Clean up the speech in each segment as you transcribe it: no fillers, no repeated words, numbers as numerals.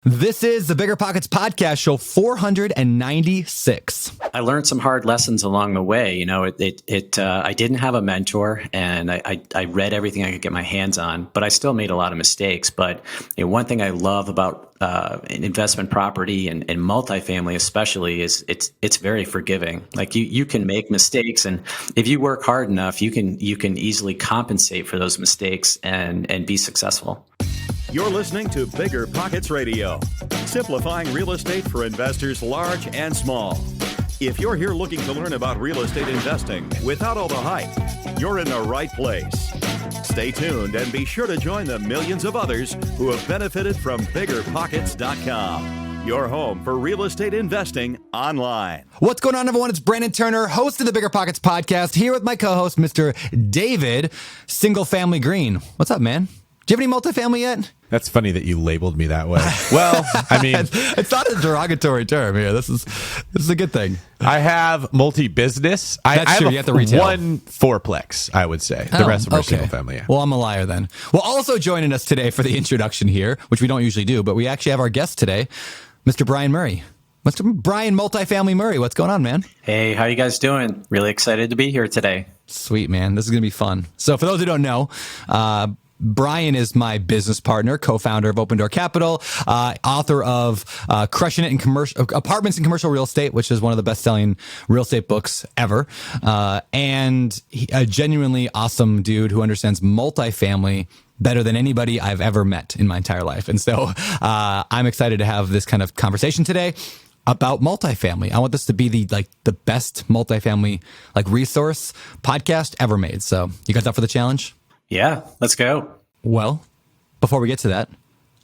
This is the BiggerPockets podcast, show 496. I learned some hard lessons along the way. I didn't have a mentor, and I read everything I could get my hands on, but I still made a lot of mistakes. But one thing I love about investment property and multifamily especially is it's very forgiving. Like you can make mistakes, and if you work hard enough, you can easily compensate for those mistakes and be successful. You're listening to BiggerPockets Radio, simplifying real estate for investors large and small. If you're here looking to learn about real estate investing without all the hype, you're in the right place. Stay tuned and be sure to join the millions of others who have benefited from BiggerPockets.com, your home for real estate investing online. What's going on, everyone? It's Brandon Turner, host of the BiggerPockets podcast, here with my co-host, Mr. David Single Family Green. What's up, man? Do you have any multifamily yet? That's funny that you labeled me that way. Well, I mean, it's not a derogatory term here. This is a good thing. I have multi-business. That's true. You have the retail. One fourplex, I would say. The rest of them are single family. Yeah. Well, I'm a liar then. Well, also joining us today for the introduction here, which we don't usually do, but we actually have our guest today, Mr. Brian Murray. Mr. Brian Multifamily Murray, what's going on, man? Hey, how you guys doing? Really excited to be here today. Sweet, man. This is going to be fun. So for those who don't know, Brian is my business partner, co-founder of Open Door Capital, author of Crushing It in Apartments and Commercial Real Estate, which is one of the best-selling real estate books ever, and a genuinely awesome dude who understands multifamily better than anybody I've ever met in my entire life. And so I'm excited to have this kind of conversation today about multifamily. I want this to be the best multifamily resource podcast ever made. So you guys up for the challenge? Yeah, let's go. Well, before we get to that,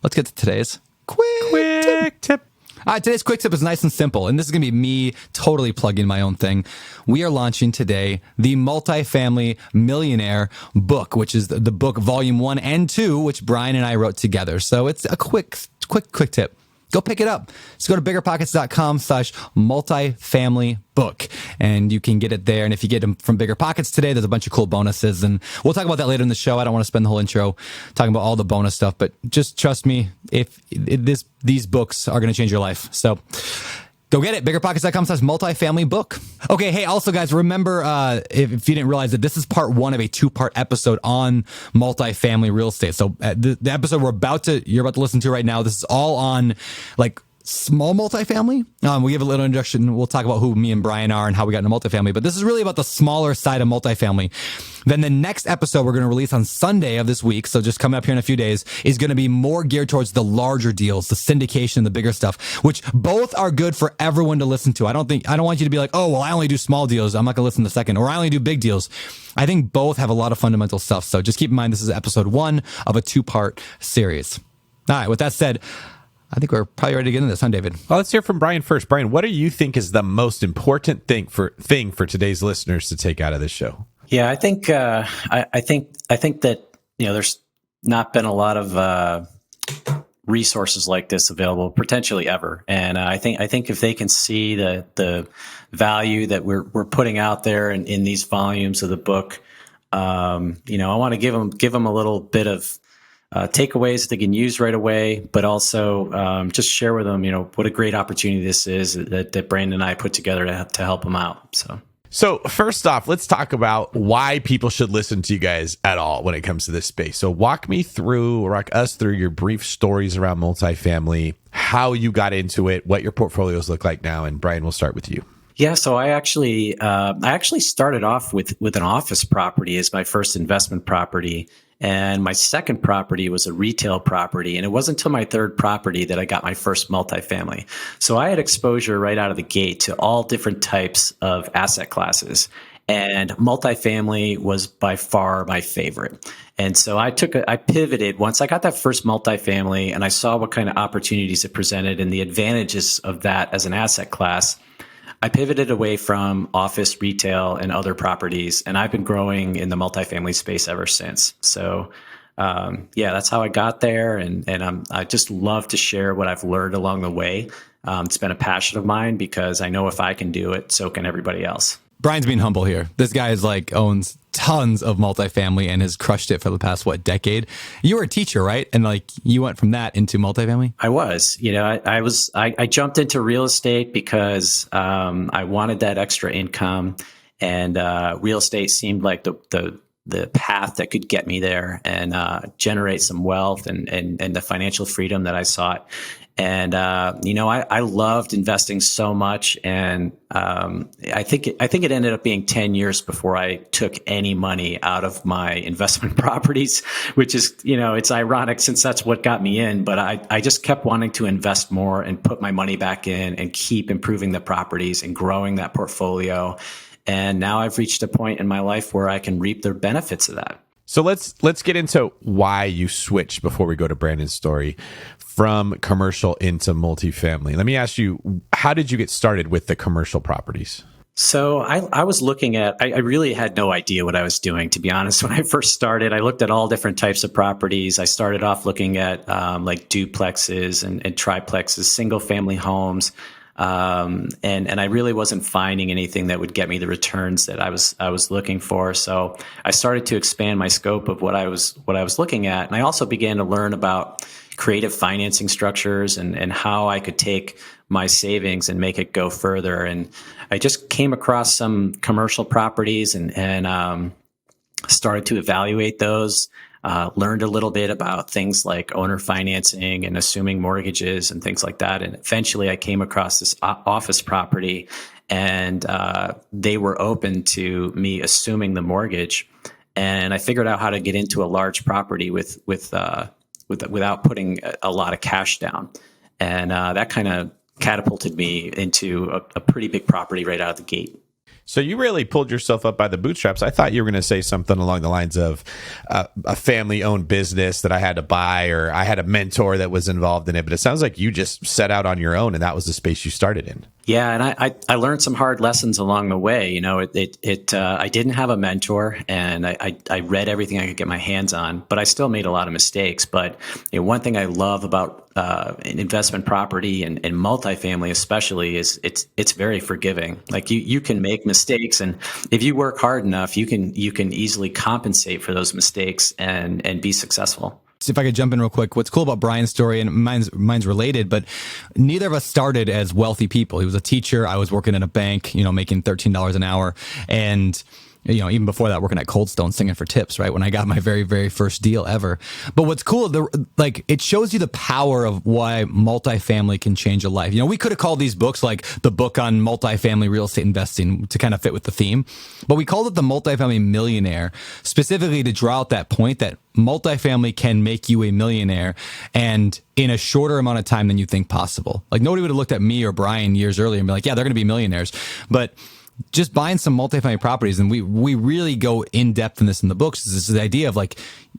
let's get to today's quick tip. All right, today's quick tip is nice and simple, and this is going to be me totally plugging my own thing. We are launching today the Multifamily Millionaire book, which is the book volume 1 and 2, which Brian and I wrote together. So it's a quick tip. Go pick it up. Just go to biggerpockets.com/multifamilybook, and you can get it there. And if you get them from BiggerPockets today, there's a bunch of cool bonuses, and we'll talk about that later in the show. I don't want to spend the whole intro talking about all the bonus stuff, but just trust me, if these books are going to change your life. So go get it. BiggerPockets.com/multifamilybook. Okay. Hey, also guys, remember, if you didn't realize that this is part 1 of a 2-part episode on multifamily real estate. So the episode you're about to listen to right now, this is all on small multifamily. We give a little introduction. We'll talk about who me and Brian are and how we got into multifamily, but this is really about the smaller side of multifamily. Then the next episode we're going to release on Sunday of this week, so just coming up here in a few days, is going to be more geared towards the larger deals, the syndication and the bigger stuff, which both are good for everyone to listen to. I don't want you to be like, oh, well, I only do small deals, I'm not going to listen to the second, or I only do big deals. I think both have a lot of fundamental stuff. So just keep in mind, this is episode 1 of a 2-part series. All right. With that said, I think we're probably ready to get into this, huh, David? Well, let's hear from Brian first. Brian, what do you think is the most important thing for today's listeners to take out of this show? Yeah, I think I think that there's not been a lot of resources like this available potentially ever, and I think if they can see the value that we're putting out there in these volumes of the book, I want to give them a little bit of takeaways that they can use right away, but also just share with them, what a great opportunity this is that Brandon and I put together to help them out. So first off, let's talk about why people should listen to you guys at all when it comes to this space. So walk us through your brief stories around multifamily, how you got into it, what your portfolios look like now, and Brian, we'll start with you. Yeah, so I actually started off with an office property as my first investment property. And my second property was a retail property. And it wasn't until my third property that I got my first multifamily. So I had exposure right out of the gate to all different types of asset classes. And multifamily was by far my favorite. And so I pivoted once I got that first multifamily and I saw what kind of opportunities it presented and the advantages of that as an asset class. I pivoted away from office, retail, and other properties, and I've been growing in the multifamily space ever since. So, that's how I got there, and I just love to share what I've learned along the way. It's been a passion of mine because I know if I can do it, so can everybody else. Brian's being humble here. This guy is like owns tons of multifamily and has crushed it for the past, decade? You were a teacher, right? And like you went from that into multifamily? I was, I jumped into real estate because I wanted that extra income, and real estate seemed like the path that could get me there and generate some wealth and the financial freedom that I sought. And I loved investing so much, and I think it ended up being 10 years before I took any money out of my investment properties, which is, it's ironic since that's what got me in. But I just kept wanting to invest more and put my money back in and keep improving the properties and growing that portfolio. And now I've reached a point in my life where I can reap the benefits of that. So let's get into why you switched before we go to Brandon's story from commercial into multifamily. Let me ask you, how did you get started with the commercial properties? So I was looking at, I really had no idea what I was doing, to be honest. When I first started, I looked at all different types of properties. I started off looking at like duplexes and triplexes, single family homes. And I really wasn't finding anything that would get me the returns that I was looking for. So I started to expand my scope of what I was looking at. And I also began to learn about creative financing structures and how I could take my savings and make it go further. And I just came across some commercial properties and started to evaluate those. Learned a little bit about things like owner financing and assuming mortgages and things like that. And eventually I came across this office property, and they were open to me assuming the mortgage. And I figured out how to get into a large property without putting a lot of cash down. And that kind of catapulted me into a pretty big property right out of the gate. So you really pulled yourself up by the bootstraps. I thought you were going to say something along the lines of a family-owned business that I had to buy, or I had a mentor that was involved in it. But it sounds like you just set out on your own, and that was the space you started in. Yeah, and I learned some hard lessons along the way. I didn't have a mentor, and I read everything I could get my hands on, but I still made a lot of mistakes. But one thing I love about an investment property and multifamily especially is it's very forgiving. Like you can make mistakes, and if you work hard enough, you can easily compensate for those mistakes and be successful. If I could jump in real quick, what's cool about Brian's story, and mine's related, but neither of us started as wealthy people. He was a teacher. I was working in a bank, making $13 an hour. And, even before that, working at Cold Stone singing for tips, right? When I got my very, very first deal ever. But what's cool, it shows you the power of why multifamily can change a life. We could have called these books like the book on multifamily real estate investing to kind of fit with the theme, but we called it the Multifamily Millionaire specifically to draw out that point that multifamily can make you a millionaire, and in a shorter amount of time than you think possible. Like nobody would have looked at me or Brian years earlier and be like, yeah, they're going to be millionaires. But just buying some multifamily properties, and we really go in depth in this in the books, is this idea of like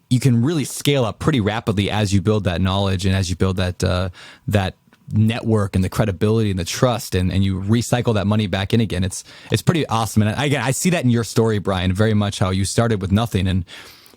you can really scale up pretty rapidly as you build that knowledge and as you build that network and the credibility and the trust, and you recycle that money back in again. It's pretty awesome. And I see that in your story, Brian, very much how you started with nothing and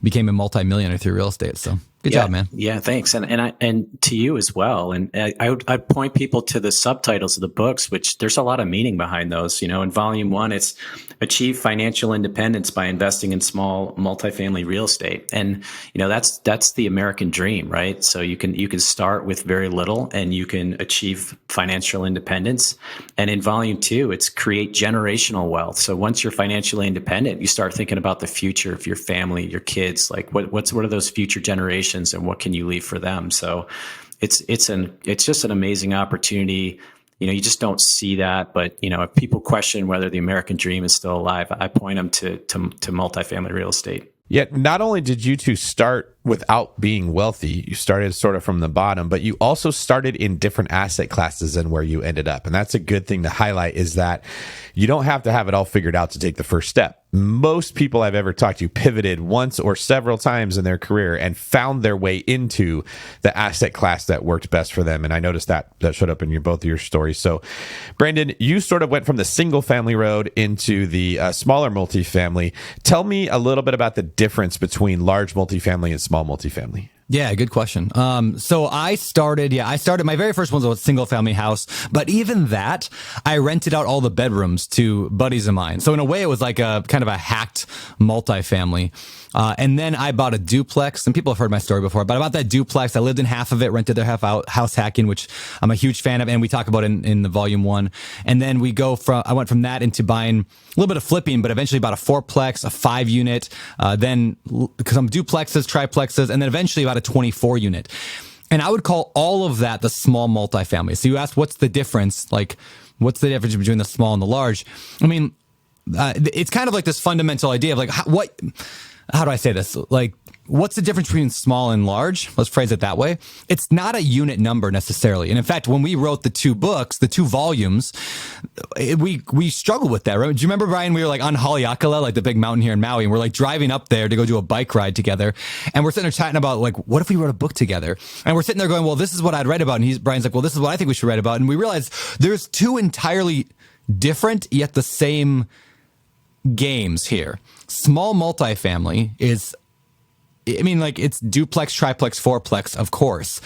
became a multimillionaire through real estate. So good job, man. Yeah, thanks. And to you as well. And I'd point people to the subtitles of the books, which there's a lot of meaning behind those. In volume 1, it's achieve financial independence by investing in small multifamily real estate. And, that's the American dream, right? So you can start with very little and you can achieve financial independence. And in volume 2, it's create generational wealth. So once you're financially independent, you start thinking about the future of your family, your kids, like what are those future generations and what can you leave for them? So it's just an amazing opportunity. You just don't see that, but if people question whether the American dream is still alive, I point them to multifamily real estate. Yet, not only did you two start without being wealthy, you started sort of from the bottom, but you also started in different asset classes than where you ended up. And that's a good thing to highlight, is that you don't have to have it all figured out to take the first step. Most people I've ever talked to pivoted once or several times in their career and found their way into the asset class that worked best for them. And I noticed that showed up in both of your stories. So, Brandon, you sort of went from the single family road into the smaller multifamily. Tell me a little bit about the difference between large multifamily and small multifamily. Yeah, good question. So I started my very first one was a single family house, but even that, I rented out all the bedrooms to buddies of mine. So in a way, it was like a kind of a hacked multifamily. And then I bought a duplex, and people have heard my story before, but I bought that duplex. I lived in half of it, rented their half out, house hacking, which I'm a huge fan of. And we talk about in the volume 1. And then I went from that into buying a little bit of flipping, but eventually bought a 4-plex, a 5-unit, then some duplexes, triplexes, and then eventually about a 24-unit. And I would call all of that the small multifamily. So you asked, what's the difference? Like, what's the difference between the small and the large? I mean, it's kind of like this fundamental idea of like, how do I say this? Like, what's the difference between small and large? Let's phrase it that way. It's not a unit number necessarily. And in fact, when we wrote the 2 books, the 2 volumes, we struggled with that, right? Do you remember, Brian, we were like on Haleakala, like the big mountain here in Maui, and we're like driving up there to go do a bike ride together. And we're sitting there chatting about like, what if we wrote a book together? And we're sitting there going, well, this is what I'd write about. And Brian's like, well, this is what I think we should write about. And we realized there's 2 entirely different yet the same games here. Small multifamily is, I mean, like it's duplex, triplex, 4-plex, of course.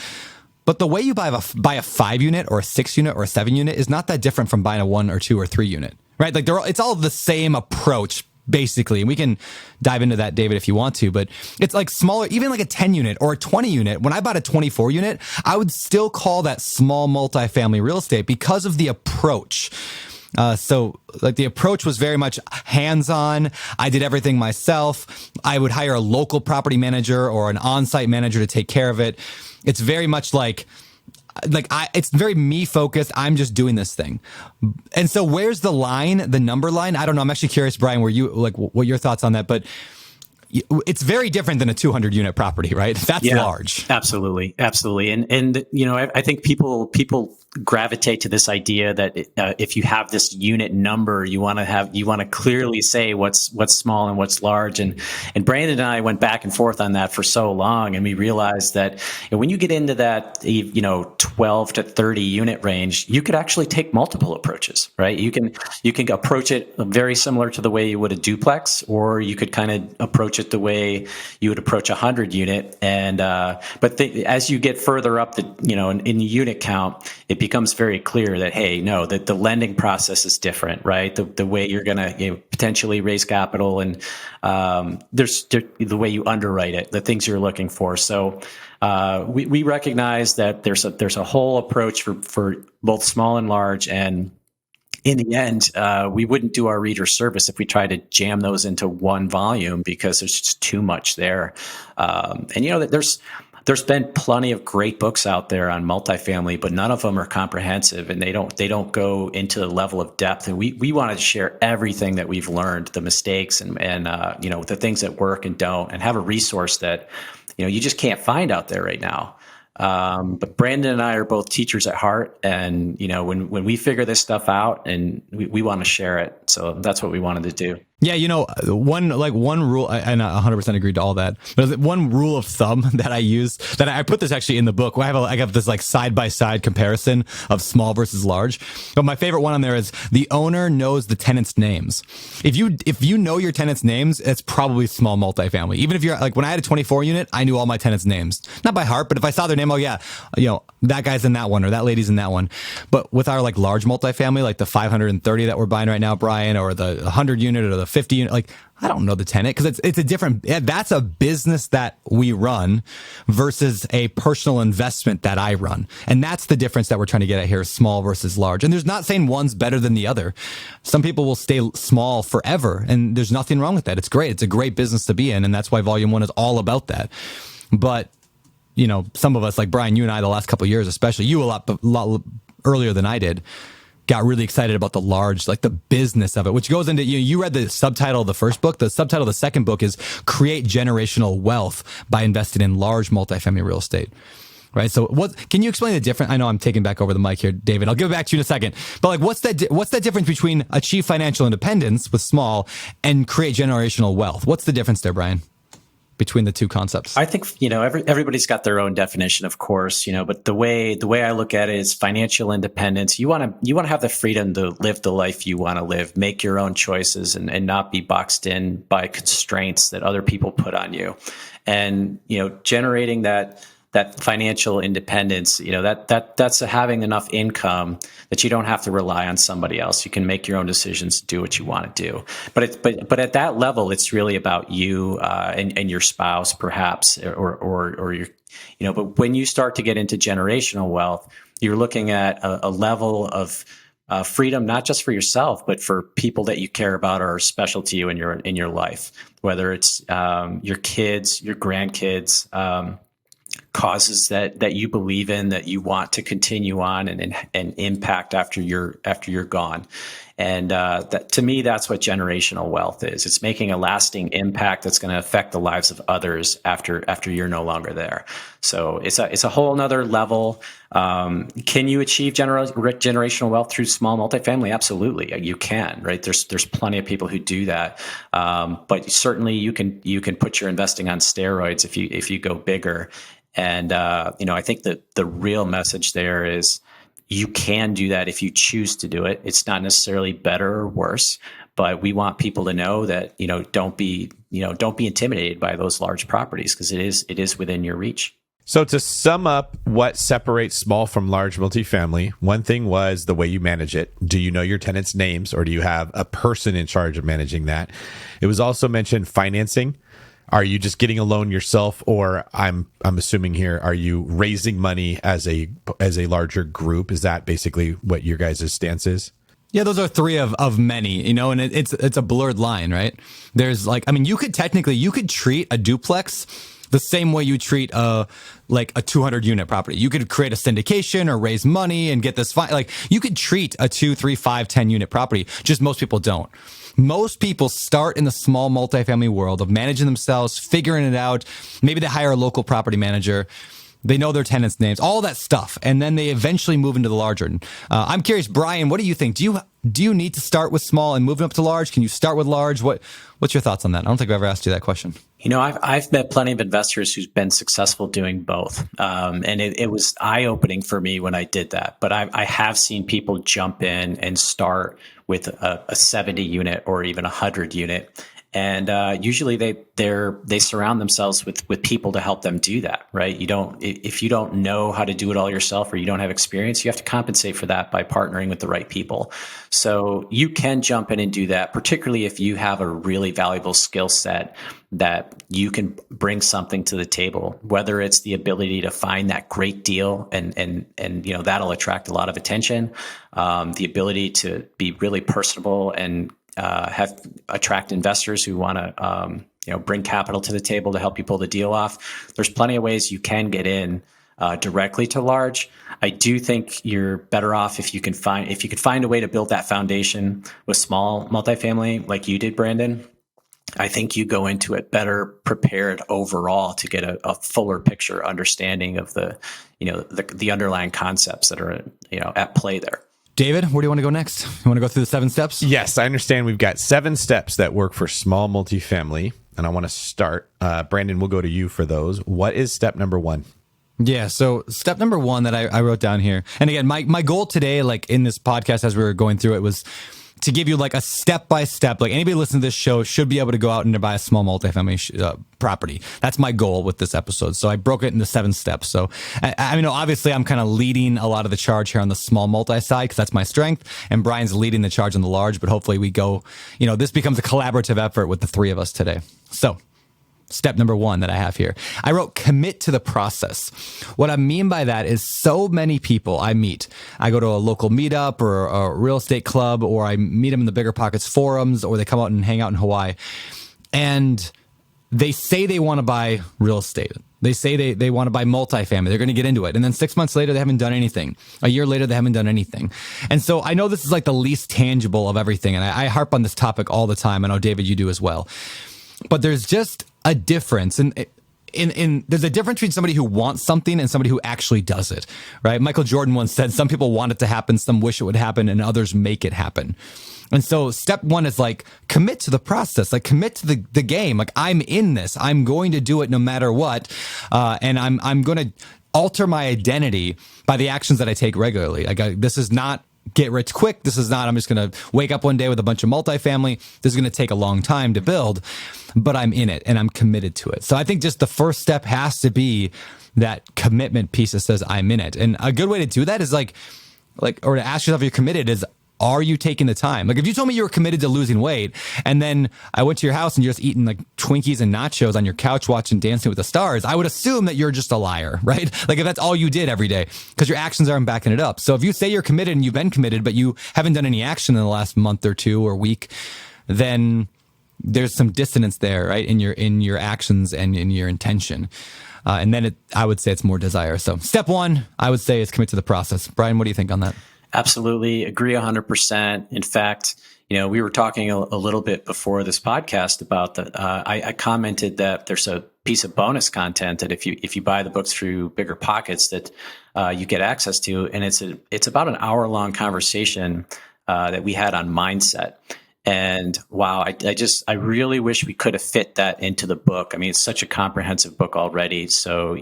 But the way you buy a 5-unit or a 6-unit or a 7-unit is not that different from buying a 1 or 2 or 3-unit, right? Like it's all the same approach, basically. And we can dive into that, David, if you want to, but it's like smaller, even like a 10-unit or a 20-unit. When I bought a 24-unit, I would still call that small multifamily real estate because of the approach. So like the approach was very much hands-on. I did everything myself. I would hire a local property manager or an on-site manager to take care of it. It's very much it's very me focused. I'm just doing this thing. And so where's the line, the number line? I don't know. I'm actually curious, Brian, what your thoughts on that, but it's very different than a 200-unit property, right? That's large. Absolutely. Absolutely. And I think people gravitate to this idea that if you have this unit number, you want to clearly say what's small and what's large. And Brandon and I went back and forth on that for so long, and we realized that when you get into that 12 to 30 unit range, you could actually take multiple approaches, right? You can approach it very similar to the way you would a duplex, or you could kind of approach it the way you would approach a 100-unit. And as you get further up in the unit count, it becomes very clear that, hey, no, that the lending process is different, right? The way you're going to potentially raise capital, and there's the way you underwrite it, the things you're looking for. So we recognize that there's a whole approach for both small and large, and in the end, we wouldn't do our readers service if we tried to jam those into one volume, because there's just too much there. And there's been plenty of great books out there on multifamily, but none of them are comprehensive, and they don't go into the level of depth. And we wanted to share everything that we've learned, the mistakes and the things that work and don't, and have a resource that you just can't find out there right now. But Brandon and I are both teachers at heart, and when we figure this stuff out, and we want to share it, so that's what we wanted to do. Yeah, one rule, and I 100% agreed to all that. But one rule of thumb that I use, that I put this actually in the book. I have this like side-by-side comparison of small versus large. But my favorite one on there is the owner knows the tenants' names. If you know your tenants' names, it's probably small multifamily. Even if you're like, when I had a 24-unit, I knew all my tenants' names, not by heart, but if I saw their name, oh yeah, that guy's in that one, or that lady's in that one. But with our like large multifamily, like the 530 that we're buying right now, Brian, or the 100-unit or the 50-unit, like I don't know the tenant, because it's a different. That's a business that we run versus a personal investment that I run, and that's the difference that we're trying to get at here: small versus large. And there's not saying one's better than the other. Some people will stay small forever, and there's nothing wrong with that. It's great. It's a great business to be in, and that's why Volume 1 is all about that. But some of us, like Brian, you and I, the last couple of years, especially you, a lot earlier than I did, got really excited about the large, like the business of it, which goes into, you read the subtitle of the first book. The subtitle of the second book is Create Generational Wealth by Investing in Large Multifamily Real Estate. Right. So can you explain the difference? I know I'm taking back over the mic here, David. I'll give it back to you in a second. But like, what's that difference between achieve financial independence with small and create generational wealth? What's the difference there, Brian? between the two concepts? I think, everybody's got their own definition, of course, but the way I look at it is financial independence. You want to have the freedom to live the life you want to live, make your own choices, and not be boxed in by constraints that other people put on you. And, generating that financial independence, that's having enough income that you don't have to rely on somebody else. You can make your own decisions, do what you want to do. But at that level, it's really about you and your spouse, perhaps, or your, But when you start to get into generational wealth, you're looking at a level of freedom, not just for yourself, but for people that you care about or are special to you in your life, whether it's your kids, your grandkids. Causes that you believe in, that you want to continue on and impact after you're gone. And that, to me, that's what generational wealth is. It's making a lasting impact that's going to affect the lives of others after you're no longer there. So it's a whole nother level. Can you achieve generational wealth through small multifamily? Absolutely, you can. Right? There's plenty of people who do that. But certainly you can put your investing on steroids if you go bigger. And, I think that the real message there is you can do that if you choose to do it. It's not necessarily better or worse, but we want people to know that, don't be intimidated by those large properties, because it is within your reach. So to sum up what separates small from large multifamily, one thing was the way you manage it. Do you know your tenants' names, or do you have a person in charge of managing that? It was also mentioned financing. Are you just getting a loan yourself, or I'm assuming here, are you raising money as a larger group? Is that basically what your guys' stance is? Yeah, those are three of many, and it's a blurred line, right? There's you could treat a duplex the same way you treat a 200 unit property. You could create a syndication or raise money and get this you could treat a 2, 3, 5, 10 unit property. Just most people don't. Most people start in the small multifamily world of managing themselves, figuring it out. Maybe they hire a local property manager. They know their tenants' names, all that stuff. And then they eventually move into the larger. I'm curious, Brian, what do you think? Do you need to start with small and move up to large? Can you start with large? What's your thoughts on that? I don't think I've ever asked you that question. I've met plenty of investors who's been successful doing both. And it was eye-opening for me when I did that. But I have seen people jump in and start with a 70 unit or even 100 unit. And usually they surround themselves with people to help them do that, right? If you don't know how to do it all yourself, or you don't have experience, you have to compensate for that by partnering with the right people. So you can jump in and do that, particularly if you have a really valuable skill set that you can bring something to the table, whether it's the ability to find that great deal and that'll attract a lot of attention, the ability to be really personable and attract investors who want to bring capital to the table to help you pull the deal off. There's plenty of ways you can get in directly to large. I do think you're better off if you could find a way to build that foundation with small multifamily like you did, Brandon. I think you go into it better prepared overall to get a fuller picture understanding of the underlying concepts that are at play there. David, where do you want to go next? You want to go through the 7 steps? Yes, I understand we've got 7 steps that work for small multifamily, and I want to start. Brandon, we'll go to you for those. What is step number 1? Yeah, so step number 1 that I wrote down here, and again, my goal today, in this podcast as we were going through it, was to give you a step-by-step. Anybody listening to this show should be able to go out and buy a small multifamily property. That's my goal with this episode. So I broke it into 7 steps. So obviously I'm kind of leading a lot of the charge here on the small multi side because that's my strength, and Brian's leading the charge on the large. But hopefully we go, this becomes a collaborative effort with the 3 of us today. So step number 1 that I have here, I wrote commit to the process. What I mean by that is so many people I meet, I go to a local meetup or a real estate club, or I meet them in the BiggerPockets forums, or they come out and hang out in Hawaii, and they say they want to buy real estate. They say they want to buy multifamily. They're going to get into it. And then 6 months later, they haven't done anything. A year later, they haven't done anything. And so I know this is the least tangible of everything. And I harp on this topic all the time. I know, David, you do as well. But there's just a difference. And there's a difference between somebody who wants something and somebody who actually does it, right? Michael Jordan once said, some people want it to happen, some wish it would happen, and others make it happen. And so step one is like commit to the process, like commit to the game. Like I'm in this, I'm going to do it no matter what. And I'm going to alter my identity by the actions that I take regularly. Like this is not get rich quick. This is not, I'm just going to wake up one day with a bunch of multifamily. This is going to take a long time to build, but I'm in it and I'm committed to it. So I think just the first step has to be that commitment piece that says I'm in it. And a good way to do that is like, or to ask yourself if you're committed is, are you taking the time? Like if you told me you were committed to losing weight and then I went to your house and you're just eating like Twinkies and nachos on your couch watching Dancing with the Stars, I would assume that you're just a liar, right? Like if that's all you did every day, because your actions aren't backing it up. So if you say you're committed and you've been committed, but you haven't done any action in the last month or two or week, then there's some dissonance there, right? In your actions and in your intention. And then I would say it's more desire. So step one, I would say is commit to the process. Brian, what do you think on that? Absolutely. Agree 100%. In fact, we were talking a little bit before this podcast about I commented that there's a piece of bonus content that if you buy the books through BiggerPockets that you get access to, and it's about an hour-long conversation that we had on mindset. And wow, I really wish we could have fit that into the book. I mean, it's such a comprehensive book already. So,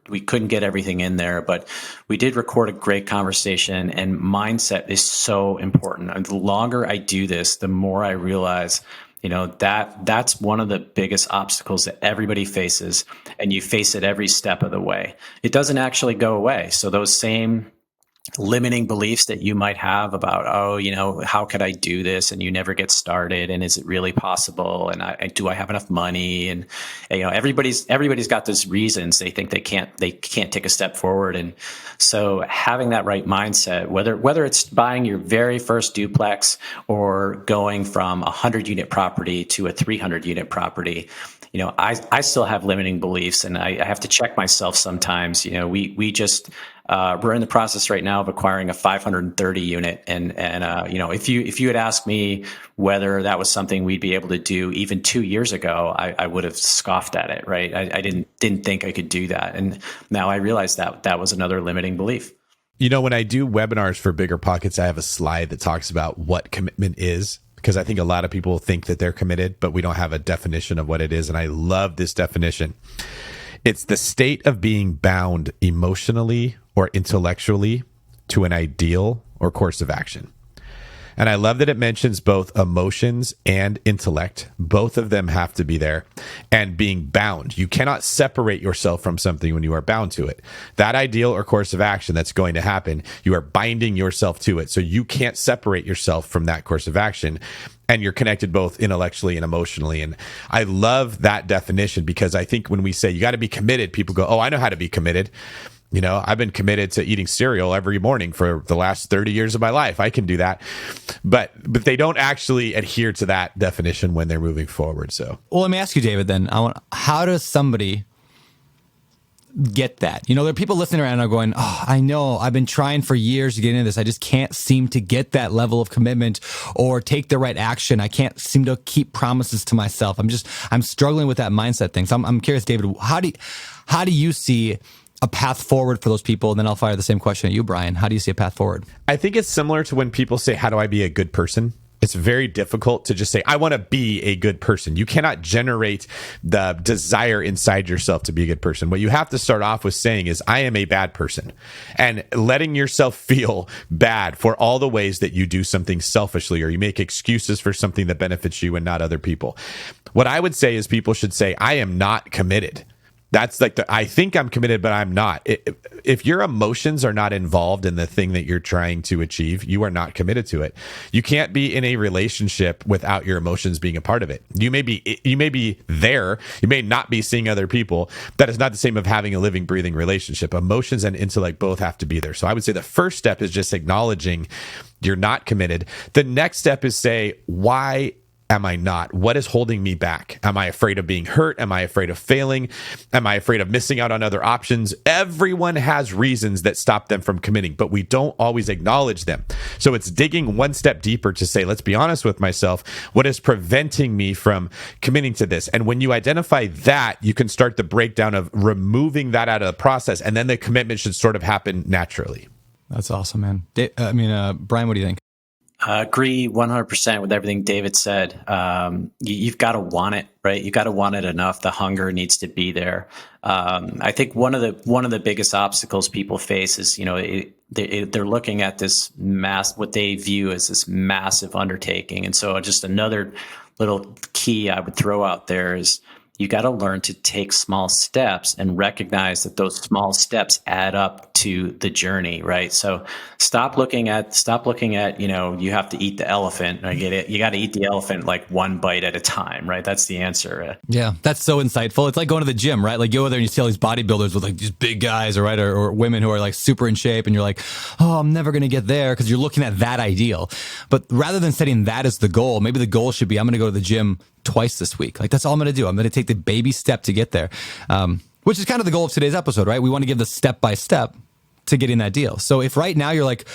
we couldn't get everything in there, but we did record a great conversation, and mindset is so important. And the longer I do this, the more I realize, that's one of the biggest obstacles that everybody faces, and you face it every step of the way. It doesn't actually go away. So those same limiting beliefs that you might have about, how could I do this? And you never get started. And is it really possible? And do I have enough money? And everybody's got those reasons they think they can't take a step forward. And so having that right mindset, whether it's buying your very first duplex or going from a 100-unit property to a 300-unit property, I still have limiting beliefs, and I have to check myself sometimes. We just we're in the process right now of acquiring a 530 unit, and if you had asked me whether that was something we'd be able to do even 2 years ago, I would have scoffed at it. Right? I didn't think I could do that, and now I realize that was another limiting belief. When I do webinars for BiggerPockets, I have a slide that talks about what commitment is, because I think a lot of people think that they're committed, but we don't have a definition of what it is. And I love this definition. It's the state of being bound emotionally or intellectually to an ideal or course of action. And I love that it mentions both emotions and intellect. Both of them have to be there. And being bound. You cannot separate yourself from something when you are bound to it. That ideal or course of action that's going to happen, you are binding yourself to it. So you can't separate yourself from that course of action. And you're connected both intellectually and emotionally. And I love that definition, because I think when we say you got to be committed, people go, oh, I know how to be committed. I've been committed to eating cereal every morning for the last 30 years of my life. I can do that. But they don't actually adhere to that definition when they're moving forward. So, well, let me ask you, David, then, how does somebody get that? There are people listening around and are going, oh, I know I've been trying for years to get into this. I just can't seem to get that level of commitment or take the right action. I can't seem to keep promises to myself. I'm struggling with that mindset thing. So I'm curious, David, how do you see a path forward for those people? And then I'll fire the same question at you, Brian. How do you see a path forward? I think it's similar to when people say, how do I be a good person? It's very difficult to just say, I want to be a good person. You cannot generate the desire inside yourself to be a good person. What you have to start off with saying is, I am a bad person, and letting yourself feel bad for all the ways that you do something selfishly, or you make excuses for something that benefits you and not other people. What I would say is people should say, I am not committed. That's like I think I'm committed, but I'm not. If your emotions are not involved in the thing that you're trying to achieve, you are not committed to it. You can't be in a relationship without your emotions being a part of it. You may be there. You may not be seeing other people. That is not the same of having a living, breathing relationship. Emotions and intellect both have to be there. So I would say the first step is just acknowledging you're not committed. The next step is say, why am I not? What is holding me back? Am I afraid of being hurt? Am I afraid of failing? Am I afraid of missing out on other options? Everyone has reasons that stop them from committing, but we don't always acknowledge them. So it's digging one step deeper to say, let's be honest with myself. What is preventing me from committing to this? And when you identify that, you can start the breakdown of removing that out of the process, and then the commitment should sort of happen naturally. That's awesome, man. Brian, what do you think? Agree 100% with everything David said. You've got to want it, right? You got to want it enough. The hunger needs to be there. I think one of the biggest obstacles people face is, they're looking at this what they view as this massive undertaking. And so just another little key I would throw out there is you got to learn to take small steps and recognize that those small steps add up to the journey, right? So stop looking at, you have to eat the elephant. I get it. You got to eat the elephant like one bite at a time, right? That's the answer. Yeah, that's so insightful. It's like going to the gym, right? Like you go there and you see all these bodybuilders with like these big guys, or women who are like super in shape, and you're like, oh, I'm never going to get there, because you're looking at that ideal. But rather than setting that as the goal, maybe the goal should be, I'm going to go to the gym twice this week. Like that's all I'm going to do. I'm going to take the baby step to get there, which is kind of the goal of today's episode, right? We want to give the step by step to getting that deal. So if right now you're like,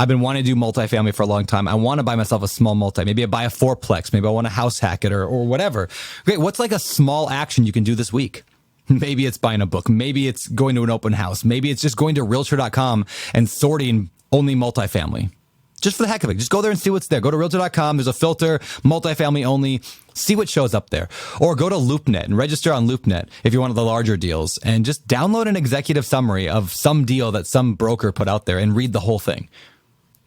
I've been wanting to do multifamily for a long time, I want to buy myself a small multi, maybe I buy a fourplex, maybe I want to house hack it or whatever. Great. What's like a small action you can do this week? Maybe it's buying a book. Maybe it's going to an open house. Maybe it's just going to realtor.com and sorting only multifamily. Just for the heck of it. Just go there and see what's there. Go to realtor.com. There's a filter, multifamily only. See what shows up there. Or go to LoopNet and register on LoopNet if you're one of the larger deals, and just download an executive summary of some deal that some broker put out there and read the whole thing.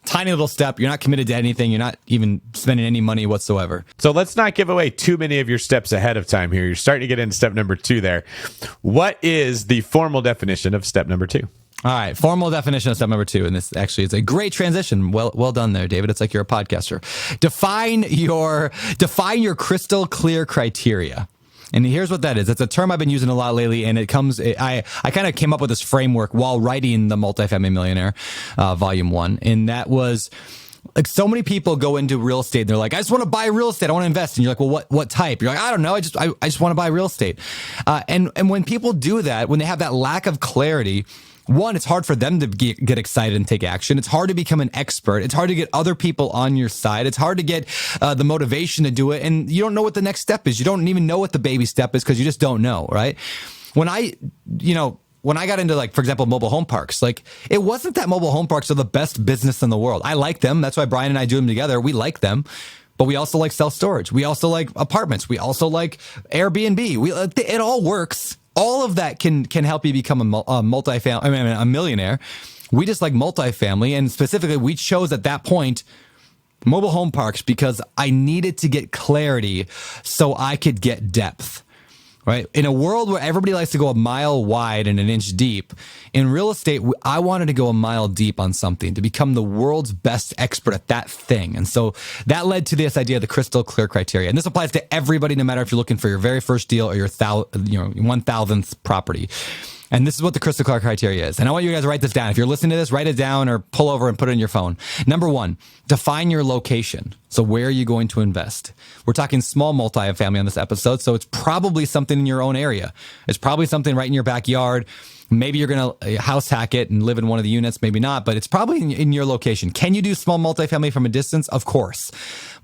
Tiny little step. You're not committed to anything. You're not even spending any money whatsoever. So let's not give away too many of your steps ahead of time here. You're starting to get into step number 2 there. What is the formal definition of step number 2? All right, formal definition of step number 2, and this actually is a great transition. Well done there, David. It's like you're a podcaster. Define your crystal clear criteria. And here's what that is. It's a term I've been using a lot lately, and I kind of came up with this framework while writing the Multifamily Millionaire, Volume 1, and that was, like, so many people go into real estate and they're like, I just want to buy real estate. I want to invest. And you're like, well, what type? You're like, I don't know. I just want to buy real estate. And when people do that, when they have that lack of clarity, one, it's hard for them to get excited and take action. It's hard to become an expert. It's hard to get other people on your side. It's hard to get the motivation to do it. And you don't know what the next step is. You don't even know what the baby step is because you just don't know, right? When I got into, like, for example, mobile home parks, like, it wasn't that mobile home parks are the best business in the world. I like them. That's why Brian and I do them together. We like them. But we also like self-storage. We also like apartments. We also like Airbnb. It all works. All of that can help you become a millionaire. We just like multifamily, and specifically, we chose at that point mobile home parks because I needed to get clarity so I could get depth. Right? In a world where everybody likes to go a mile wide and an inch deep, in real estate, I wanted to go a mile deep on something to become the world's best expert at that thing. And so that led to this idea of the crystal clear criteria. And this applies to everybody, no matter if you're looking for your very first deal or your 1,000th property. And this is what the crystal clear criteria is. And I want you guys to write this down. If you're listening to this, write it down or pull over and put it in your phone. Number 1, define your location. So where are you going to invest? We're talking small multifamily on this episode, so it's probably something in your own area. It's probably something right in your backyard. Maybe you're going to house hack it and live in one of the units, maybe not, but it's probably in your location. Can you do small multifamily from a distance? Of course.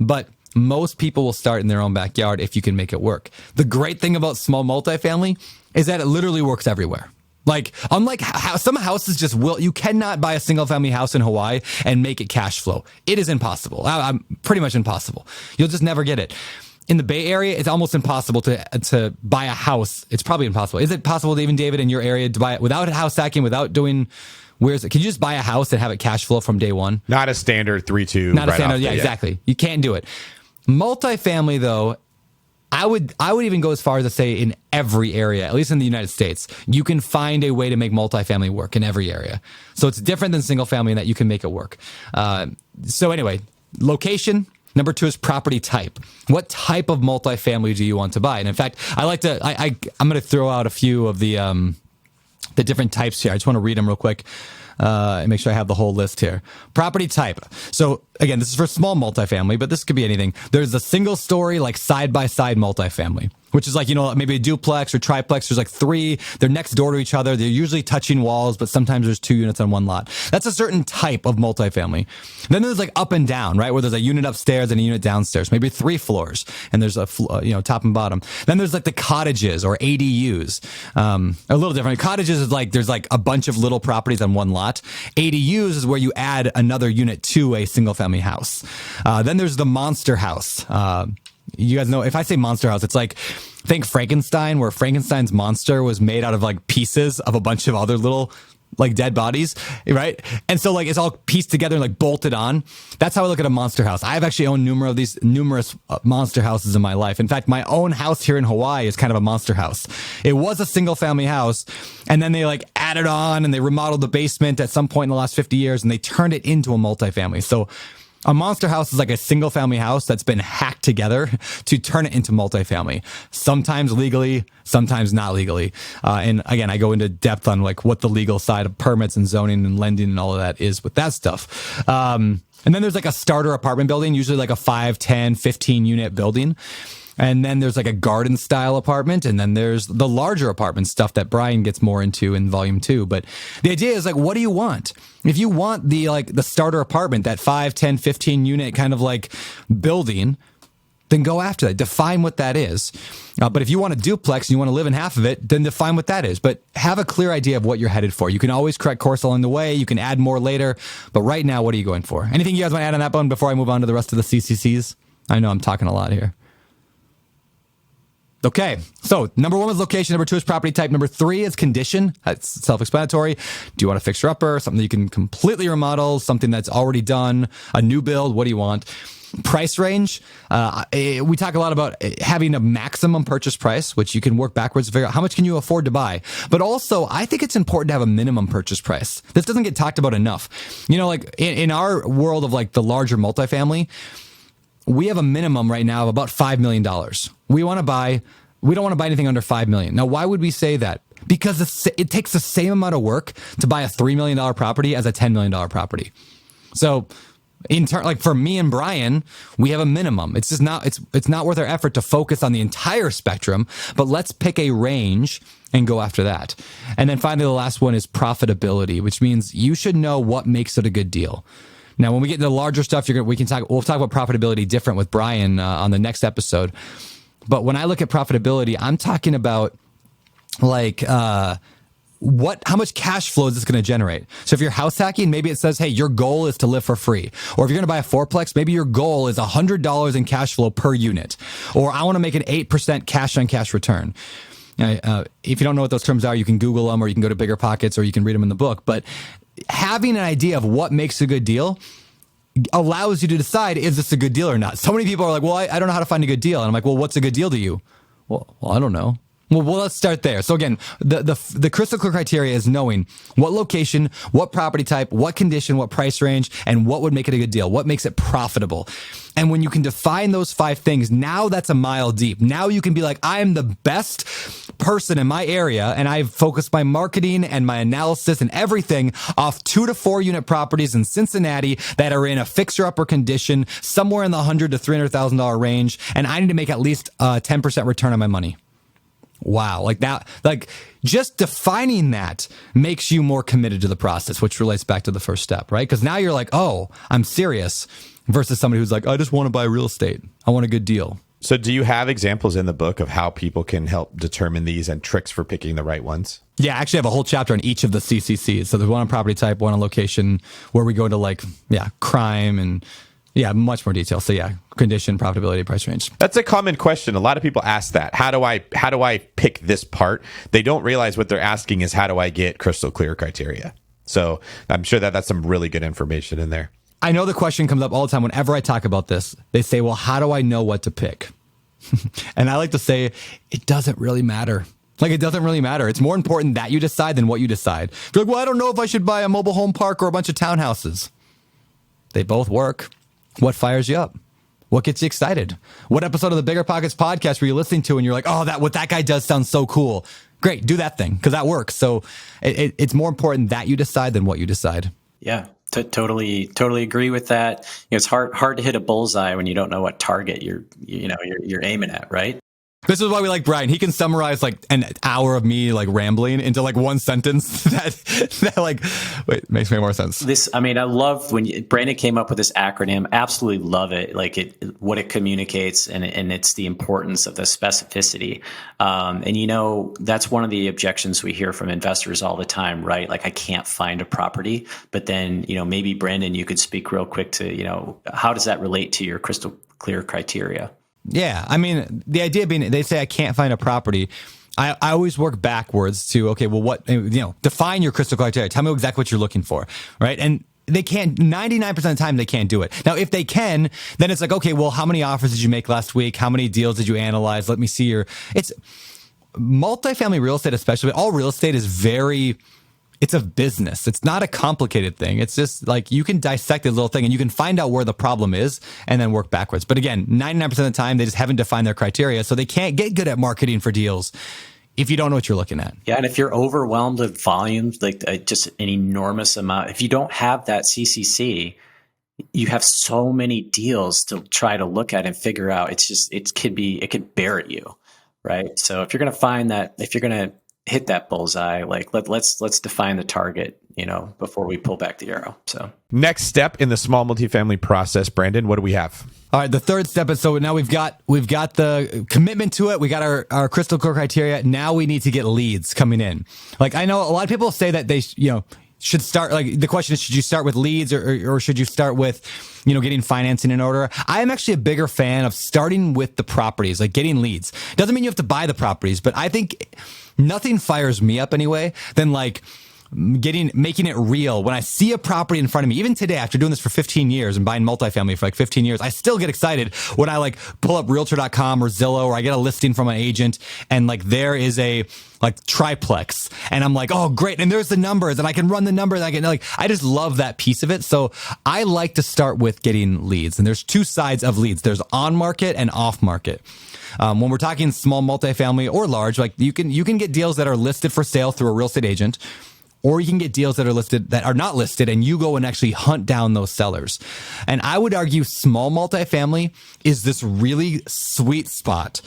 But most people will start in their own backyard if you can make it work. The great thing about small multifamily is that it literally works everywhere. Like, unlike how some houses you cannot buy a single family house in Hawaii and make it cash flow. It is impossible. Pretty much impossible. You'll just never get it. In the Bay Area, it's almost impossible to buy a house. It's probably impossible. Is it possible to even, David, in your area, to buy it without house hacking, without doing, can you just buy a house and have it cash flow from day one? Not a standard 3-2. Not a standard. Yeah, exactly. You can't do it. Multifamily, though, I would even go as far as to say in every area, at least in the United States, you can find a way to make multifamily work in every area. So it's different than single family in that you can make it work. So anyway, location. Number 2 is property type. What type of multifamily do you want to buy? And in fact, I'm going to throw out a few of the different types here. I just want to read them real quick. And make sure I have the whole list here. Property type. So again, this is for small multifamily, but this could be anything. There's a single story, like side-by-side multifamily, which is like, maybe a duplex or triplex. There's like 3. They're next door to each other. They're usually touching walls, but sometimes there's 2 units on one lot. That's a certain type of multifamily. Then there's like up and down, right? Where there's a unit upstairs and a unit downstairs, maybe 3 floors, and there's a top and bottom. Then there's like the cottages or ADUs. A little different. Cottages is like, there's like a bunch of little properties on one lot. ADUs is where you add another unit to a single family family house. Then there's the monster house. You guys know, if I say monster house, it's like, think Frankenstein, where Frankenstein's monster was made out of like pieces of a bunch of other little like dead bodies, right? And so like it's all pieced together and like bolted on. That's how I look at a monster house. I've actually owned numerous monster houses in my life. In fact, my own house here in Hawaii is kind of a monster house. It was a single family house, and then they like added on and they remodeled the basement at some point in the last 50 years, and they turned it into a multifamily. So a monster house is like a single family house that's been hacked together to turn it into multifamily, sometimes legally, sometimes not legally. And again, I go into depth on like what the legal side of permits and zoning and lending and all of that is with that stuff. And then there's like a starter apartment building, usually like a 5, 10, 15 unit building. And then there's like a garden style apartment. And then there's the larger apartment stuff that Brian gets more into in volume 2. But the idea is like, what do you want? If you want the starter apartment, that 5, 10, 15 unit kind of like building, then go after that. Define what that is. But if you want a duplex and you want to live in half of it, then define what that is. But have a clear idea of what you're headed for. You can always correct course along the way. You can add more later. But right now, what are you going for? Anything you guys want to add on that one before I move on to the rest of the CCCs? I know I'm talking a lot here. Okay, so number 1 was location, number 2 is property type, number 3 is condition. That's self-explanatory. Do you want a fixer-upper, something that you can completely remodel, something that's already done, a new build? What do you want? Price range. We talk a lot about having a maximum purchase price, which you can work backwards to figure out how much can you afford to buy. But also, I think it's important to have a minimum purchase price. This doesn't get talked about enough. You know, like in our world of like the larger multifamily, we have a minimum right now of about $5 million. We don't want to buy anything under $5 million. Now, why would we say that? Because it takes the same amount of work to buy a $3 million property as a $10 million property. So like for me and Brian, we have a minimum. It's just not, it's not worth our effort to focus on the entire spectrum, but let's pick a range and go after that. And then finally, the last one is profitability, which means you should know what makes it a good deal. Now, when we get to the larger stuff, we'll talk about profitability different with Brian on the next episode. But when I look at profitability, I'm talking about like how much cash flow is this going to generate? So if you're house hacking, maybe it says, hey, your goal is to live for free. Or if you're going to buy a fourplex, maybe your goal is $100 in cash flow per unit. Or I want to make an 8% cash on cash return. If you don't know what those terms are, you can Google them, or you can go to BiggerPockets, or you can read them in the book. But having an idea of what makes a good deal allows you to decide, is this a good deal or not? So many people are like, well, I don't know how to find a good deal. And I'm like, well, what's a good deal to you? Well, I don't know. Well, let's start there. So again, the crystal clear criteria is knowing what location, what property type, what condition, what price range, and what would make it a good deal. What makes it profitable? And when you can define those 5 things, now that's a mile deep. Now you can be like, I am the best person in my area, and I've focused my marketing and my analysis and everything off 2 to 4 unit properties in Cincinnati that are in a fixer-upper condition, somewhere in the $100,000 to $300,000 range, and I need to make at least a 10% return on my money. Wow. Like that, like just defining that makes you more committed to the process, which relates back to the first step, right? Because now you're like, oh, I'm serious, versus somebody who's like, I just want to buy real estate. I want a good deal. So do you have examples in the book of how people can help determine these and tricks for picking the right ones? Yeah, I actually have a whole chapter on each of the CCCs. So there's one on property type, one on location, where we go into like, crime and much more detail. So condition, profitability, price range. That's a common question. A lot of people ask that. How do I pick this part? They don't realize what they're asking is, how do I get crystal clear criteria? So I'm sure that's some really good information in there. I know the question comes up all the time whenever I talk about this. They say, well, how do I know what to pick? And I like to say, it doesn't really matter. Like, it doesn't really matter. It's more important that you decide than what you decide. If you're like, well, I don't know if I should buy a mobile home park or a bunch of townhouses. They both work. What fires you up? What gets you excited? What episode of the BiggerPockets podcast were you listening to and you're like, oh, what that guy does sounds so cool. Great, do that thing, because that works. So it's more important that you decide than what you decide. Yeah, totally agree with that. It's hard to hit a bullseye when you don't know what target you're aiming at, right? This is why we like Brian. He can summarize like an hour of me like rambling into like one sentence that like, wait, makes way more sense. I love when Brandon came up with this acronym. Absolutely love it. Like what it communicates, and it's the importance of the specificity. And that's one of the objections we hear from investors all the time, right? Like, I can't find a property, but then, maybe Brandon, you could speak real quick to, how does that relate to your crystal clear criteria? Yeah. I mean, the idea being, they say I can't find a property. I always work backwards to, okay, well, what, define your crystal criteria. Tell me exactly what you're looking for. Right. And they can't, 99% of the time, they can't do it. Now, if they can, then it's like, okay, well, how many offers did you make last week? How many deals did you analyze? Let me see it's multifamily real estate, especially all real estate is it's a business. It's not a complicated thing. It's just like you can dissect a little thing and you can find out where the problem is and then work backwards. But again, 99% of the time, they just haven't defined their criteria. So they can't get good at marketing for deals if you don't know what you're looking at. Yeah. And if you're overwhelmed with volumes, like just an enormous amount, if you don't have that CCC, you have so many deals to try to look at and figure out. It could bury you. Right. So if you're going to find that, if you're going to hit that bullseye, like let's define the target, before we pull back the arrow. So next step in the small multifamily process, Brandon, what do we have? All right, the third step is, so now we've got the commitment to it. We got our crystal clear criteria. Now we need to get leads coming in. Like, I know a lot of people say that they, should start, like, the question is, should you start with leads or should you start with, getting financing in order? I am actually a bigger fan of starting with the properties, like getting leads. Doesn't mean you have to buy the properties, but I think nothing fires me up anyway than like making it real. When I see a property in front of me, even today, after doing this for 15 years and buying multifamily for like 15 years, I still get excited when I like pull up realtor.com or Zillow, or I get a listing from an agent and like there is a like triplex and I'm like, oh great. And there's the numbers and I can run the numbers. I just love that piece of it. So I like to start with getting leads, and there's two sides of leads. There's on market and off market. When we're talking small multifamily or large, like you can get deals that are listed for sale through a real estate agent, or you can get deals that are not listed and you go and actually hunt down those sellers. And I would argue small multifamily is this really sweet spot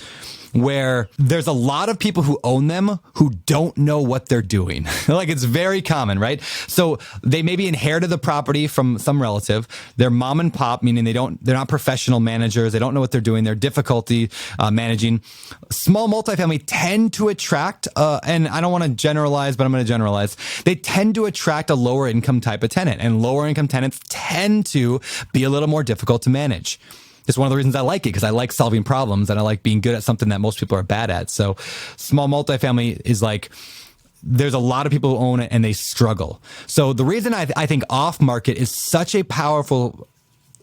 where there's a lot of people who own them who don't know what they're doing. Like, it's very common, right? So they maybe inherited the property from some relative. They're mom and pop, meaning they're not professional managers. They don't know what they're doing. They're difficulty managing. Small multifamily tend to attract, and I don't want to generalize, but I'm going to generalize. They tend to attract a lower income type of tenant, and lower income tenants tend to be a little more difficult to manage. It's one of the reasons I like it, because I like solving problems and I like being good at something that most people are bad at. So small multifamily is like, there's a lot of people who own it and they struggle. So the reason I think off market is such a powerful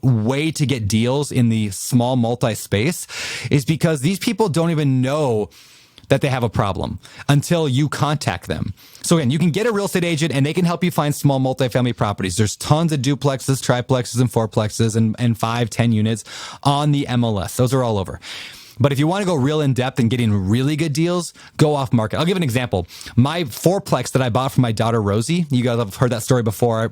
way to get deals in the small multi space is because these people don't even know that they have a problem until you contact them. So again, you can get a real estate agent and they can help you find small multifamily properties. There's tons of duplexes, triplexes, and fourplexes and 5, 10 units on the MLS. Those are all over. But if you want to go real in depth and getting really good deals, go off market. I'll give an example. My fourplex that I bought for my daughter, Rosie, you guys have heard that story before. I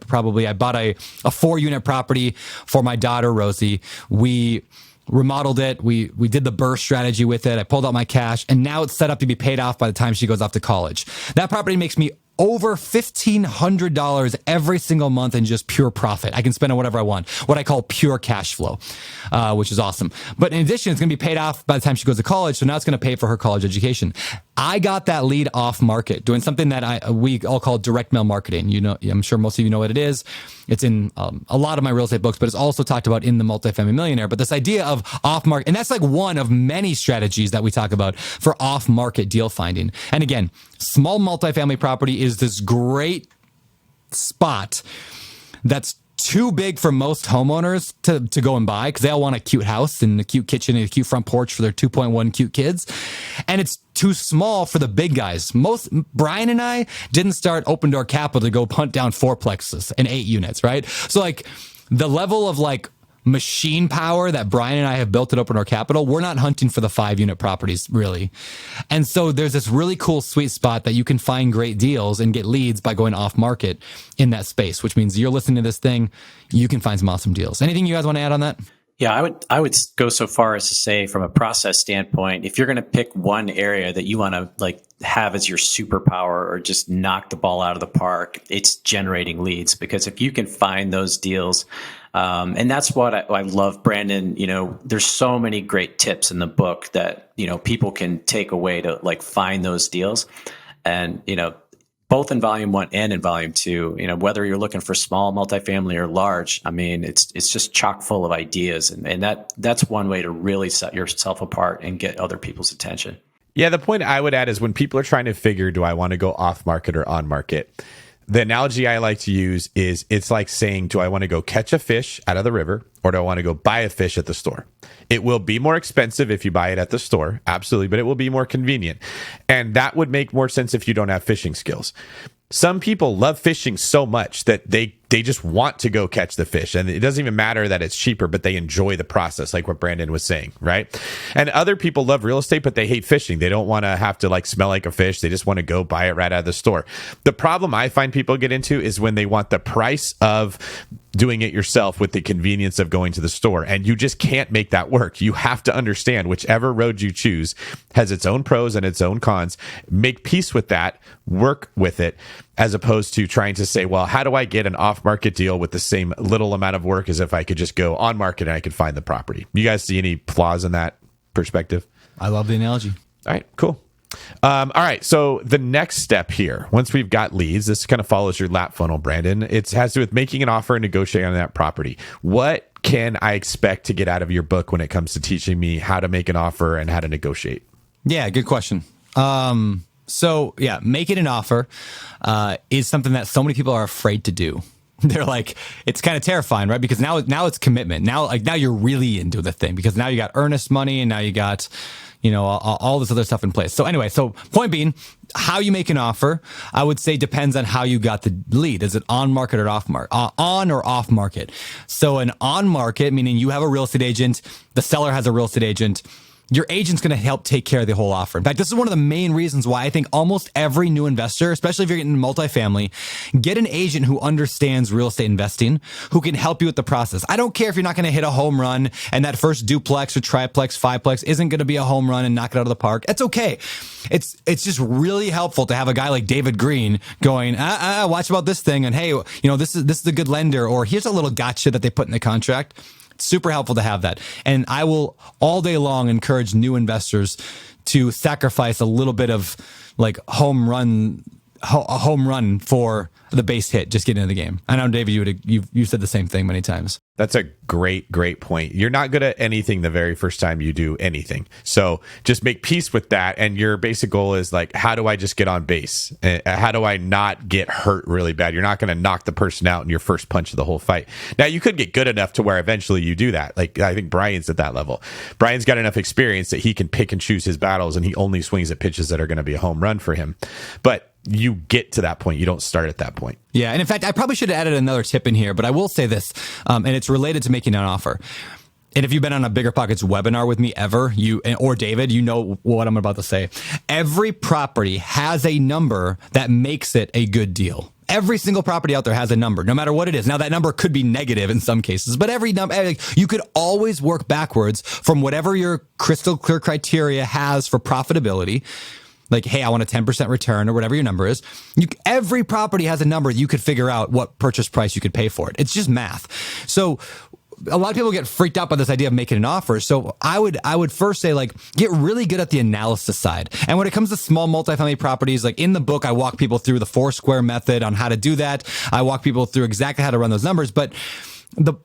bought a 4-unit property for my daughter, Rosie. We remodeled it. We did the burst strategy with it. I pulled out my cash and now it's set up to be paid off by the time she goes off to college. That property makes me over $1,500 every single month in just pure profit. I can spend on whatever I want, what I call pure cash flow, which is awesome. But in addition, it's going to be paid off by the time she goes to college. So now it's going to pay for her college education. I got that lead off market doing something that we all call direct mail marketing. I'm sure most of you know what it is. It's in a lot of my real estate books, but it's also talked about in the Multifamily Millionaire. But this idea of off market, and that's like one of many strategies that we talk about for off market deal finding. And again, small multifamily property is this great spot that's too big for most homeowners to go and buy, because they all want a cute house and a cute kitchen and a cute front porch for their 2.1 cute kids. And it's too small for the big guys. Brian and I didn't start Open Door Capital to go punt down fourplexes and 8 units, right? So like the level of like machine power that Brian and I have built at Open Door Capital, we're not hunting for the 5-unit properties, really. And so there's this really cool sweet spot that you can find great deals and get leads by going off market in that space, which means you're listening to this thing, you can find some awesome deals. Anything you guys want to add on that? Yeah, I would go so far as to say, from a process standpoint, if you're going to pick one area that you want to like have as your superpower or just knock the ball out of the park, it's generating leads. Because if you can find those deals, and that's what I love, Brandon. There's so many great tips in the book that people can take away to like find those deals, and both in volume 1 and in volume 2, whether you're looking for small multifamily or large, I mean, it's just chock full of ideas. And that's one way to really set yourself apart and get other people's attention. Yeah, the point I would add is when people are trying to figure, do I want to go off market or on market? The analogy I like to use is it's like saying, do I want to go catch a fish out of the river or do I want to go buy a fish at the store? It will be more expensive if you buy it at the store, absolutely, but it will be more convenient. And that would make more sense if you don't have fishing skills. Some people love fishing so much that they just want to go catch the fish. And it doesn't even matter that it's cheaper, but they enjoy the process, like what Brandon was saying, right? And other people love real estate, but they hate fishing. They don't want to have to like smell like a fish. They just want to go buy it right out of the store. The problem I find people get into is when they want the price of doing it yourself with the convenience of going to the store. And you just can't make that work. You have to understand whichever road you choose has its own pros and its own cons. Make peace with that, work with it, as opposed to trying to say, well, how do I get an off-market deal with the same little amount of work as if I could just go on market and I could find the property? You guys see any flaws in that perspective? I love the analogy. All right, cool. All right. So the next step here, once we've got leads, this kind of follows your lap funnel, Brandon. It has to do with making an offer and negotiating on that property. What can I expect to get out of your book when it comes to teaching me how to make an offer and how to negotiate? Yeah, good question. So yeah, making an offer is something that so many people are afraid to do. They're like, it's kind of terrifying, right? Because now it's commitment. Now you're really into the thing because now you got earnest money and now you got, all this other stuff in place. So anyway, point being, how you make an offer, I would say depends on how you got the lead. Is it on market or off market? On or off market? So an on market, meaning you have a real estate agent, the seller has a real estate agent. Your agent's going to help take care of the whole offer. In fact, this is one of the main reasons why I think almost every new investor, especially if you're getting multifamily, get an agent who understands real estate investing, who can help you with the process. I don't care if you're not going to hit a home run and that first duplex or triplex, fiveplex isn't going to be a home run and knock it out of the park. It's okay. It's just really helpful to have a guy like David Green going, watch about this thing. And hey, this is a good lender, or here's a little gotcha that they put in the contract. Super helpful to have that. And I will all day long encourage new investors to sacrifice a little bit of like a home run for the base hit, just getting into the game. I know, David, you said the same thing many times. That's a great point. You're not good at anything the very first time you do anything. So just make peace with that. And your basic goal is like, how do I just get on base? How do I not get hurt really bad? You're not going to knock the person out in your first punch of the whole fight. Now, you could get good enough to where eventually you do that. Like, I think Brian's at that level. Brian's got enough experience that he can pick and choose his battles, and he only swings at pitches that are going to be a home run for him. But you get to that point. You don't start at that point. Yeah. And in fact, I probably should have added another tip in here, but I will say this, and it's related to making an offer. And if you've been on a BiggerPockets webinar with me ever, or David, you know what I'm about to say. Every property has a number that makes it a good deal. Every single property out there has a number, no matter what it is. Now, that number could be negative in some cases, but every number, you could always work backwards from whatever your crystal clear criteria has for profitability. Like, hey, I want a 10% return or whatever your number is. Every property has a number you could figure out what purchase price you could pay for it. It's just math. So a lot of people get freaked out by this idea of making an offer. So I would first say, like, get really good at the analysis side. And when it comes to small multifamily properties, like in the book, I walk people through the 4-square method on how to do that. I walk people through exactly how to run those numbers. But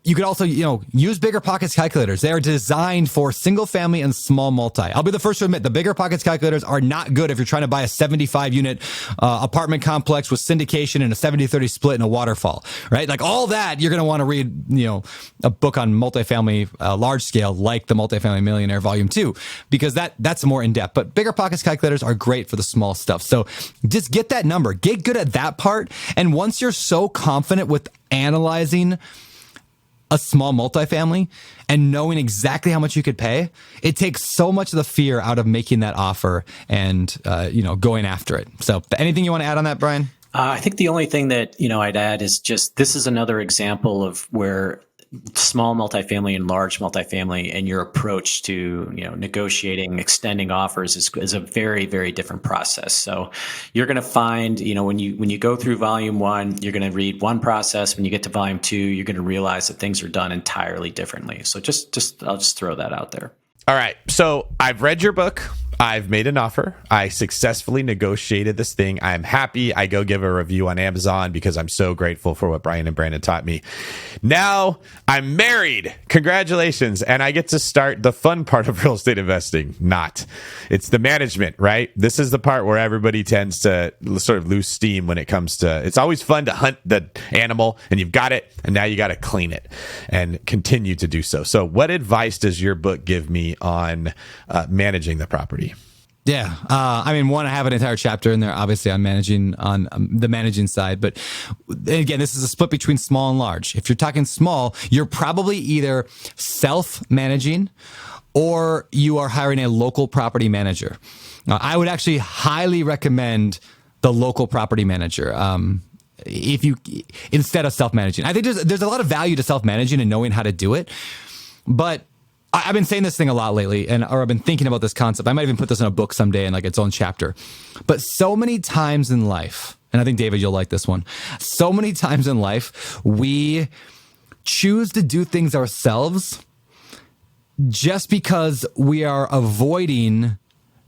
you could also, use BiggerPockets calculators. They are designed for single family and small multi. I'll be the first to admit the BiggerPockets calculators are not good if you're trying to buy a 75 unit apartment complex with syndication and a 70-30 split and a waterfall, right? Like all that, you're going to want to read, a book on multifamily, large scale, like the Multifamily Millionaire Volume 2, because that's more in depth. But BiggerPockets calculators are great for the small stuff. So just get that number, get good at that part. And once you're so confident with analyzing a small multifamily and knowing exactly how much you could pay, it takes so much of the fear out of making that offer and, going after it. So anything you want to add on that, Brian? I think the only thing that, I'd add is just, this is another example of where small multifamily and large multifamily, and your approach to, negotiating, extending offers is a very, very different process. So you're going to find, when you go through volume one, you're going to read one process. When you get to volume two, you're going to realize that things are done entirely differently. So I'll just throw that out there. All right. So I've read your book. I've made an offer. I successfully negotiated this thing. I'm happy. I go give a review on Amazon because I'm so grateful for what Brian and Brandon taught me. Now I'm married. Congratulations. And I get to start the fun part of real estate investing. Not. It's the management, right? This is the part where everybody tends to sort of lose steam when it comes to, it's always fun to hunt the animal and you've got it and now you got to clean it and continue to do so. So what advice does your book give me on managing the property? Yeah. One, I have an entire chapter in there, obviously, on managing, on the managing side. But again, this is a split between small and large. If you're talking small, you're probably either self-managing or you are hiring a local property manager. I would actually highly recommend the local property manager. If you, instead of self-managing, I think there's a lot of value to self-managing and knowing how to do it. But I've been saying this thing a lot lately, or I've been thinking about this concept. I might even put this in a book someday in like its own chapter. But so many times in life, and I think, David, you'll like this one. So many times in life, we choose to do things ourselves just because we are avoiding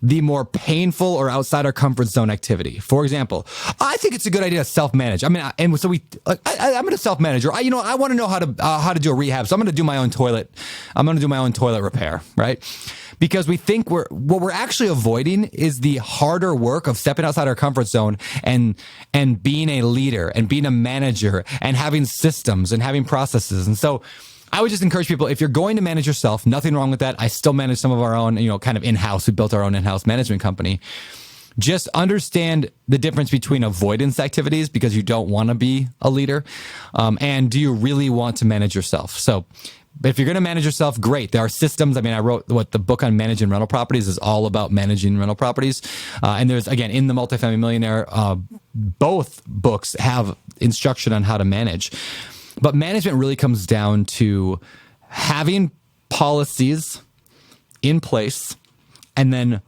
the more painful or outside our comfort zone activity. For example, I think it's a good idea to self-manage. I'm going to self-manage. Or I want to know how to do a rehab, so I'm going to do my own toilet. I'm going to do my own toilet repair, right? Because we think what we're actually avoiding is the harder work of stepping outside our comfort zone and being a leader and being a manager and having systems and having processes. And so I would just encourage people, if you're going to manage yourself, nothing wrong with that. I still manage some of our own, kind of in-house. We built our own in-house management company. Just understand the difference between avoidance activities because you don't want to be a leader, and do you really want to manage yourself? So if you're going to manage yourself, great. There are systems. I wrote the book on managing rental properties is all about managing rental properties. And there's, again, in the Multifamily Millionaire, both books have instruction on how to manage. But management really comes down to having policies in place and then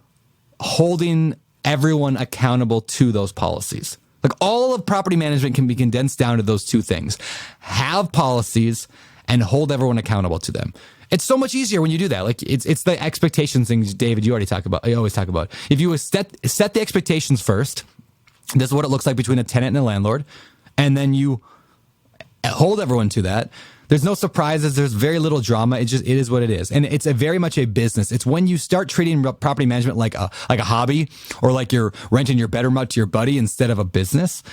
holding everyone accountable to those policies. Like, all of property management can be condensed down to those two things. Have policies and hold everyone accountable to them. It's so much easier when you do that. Like, it's the expectations things, David, you always talk about. If you set the expectations first, this is what it looks like between a tenant and a landlord, and then you hold everyone to that. There's no surprises. There's very little drama. It is what it is. And it's very much a business. It's when you start treating property management like a hobby, or like you're renting your bedroom out to your buddy instead of a business.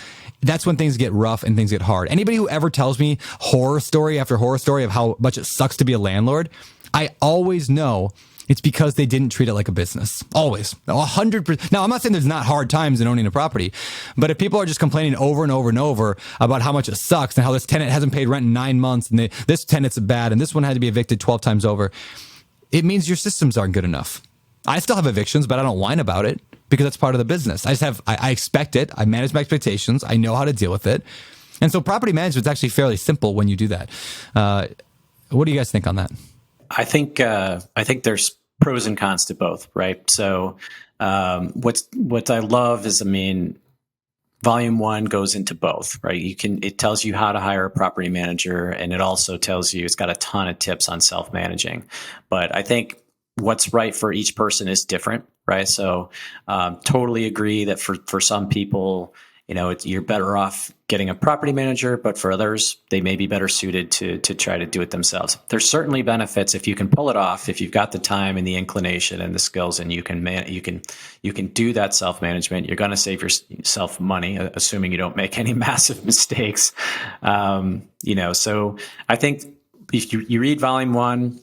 That's when things get rough and things get hard. Anybody who ever tells me horror story after horror story of how much it sucks to be a landlord, I always know it's because they didn't treat it like a business. Always. 100%. Now, I'm not saying there's not hard times in owning a property, but if people are just complaining over and over and over about how much it sucks and how this tenant hasn't paid rent in 9 months and this tenant's bad and this one had to be evicted 12 times over, it means your systems aren't good enough. I still have evictions, but I don't whine about it because that's part of the business. I expect it. I manage my expectations. I know how to deal with it. And so property management is actually fairly simple when you do that. What do you guys think on that? I think there's pros and cons to both, right? So what I love is, volume one goes into both, right? It tells you how to hire a property manager, and it also tells you, it's got a ton of tips on self-managing. But I think what's right for each person is different, right? So totally agree that for some people, you're better off getting a property manager, but for others, they may be better suited to try to do it themselves. There's certainly benefits if you can pull it off, if you've got the time and the inclination and the skills, and you can do that self-management. You're going to save yourself money, assuming you don't make any massive mistakes. So I think if you read volume one,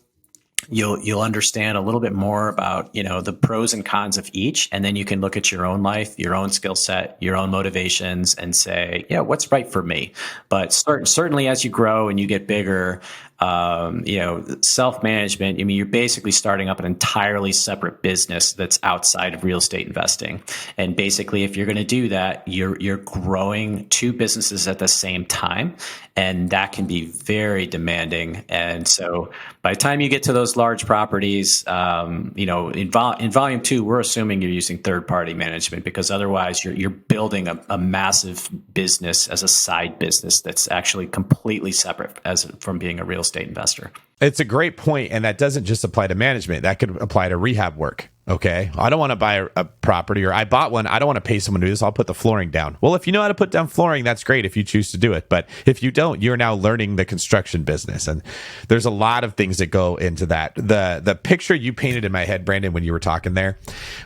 you'll understand a little bit more about, the pros and cons of each. And then you can look at your own life, your own skill set, your own motivations, and say, yeah, what's right for me? But certainly as you grow and you get bigger, self-management, I mean, you're basically starting up an entirely separate business that's outside of real estate investing. And basically, if you're going to do that, you're growing two businesses at the same time. And that can be very demanding. And so by the time you get to those large properties, in volume two, we're assuming you're using third-party management, because otherwise you're building a massive business as a side business that's actually completely separate from being a real estate investor. It's a great point, and that doesn't just apply to management. That could apply to rehab work. Okay, I don't want to buy a property, or I bought one. I don't want to pay someone to do this. I'll put the flooring down. Well, if you know how to put down flooring, that's great if you choose to do it. But if you don't, you're now learning the construction business. And there's a lot of things that go into that. The picture you painted in my head, Brandon, when you were talking there,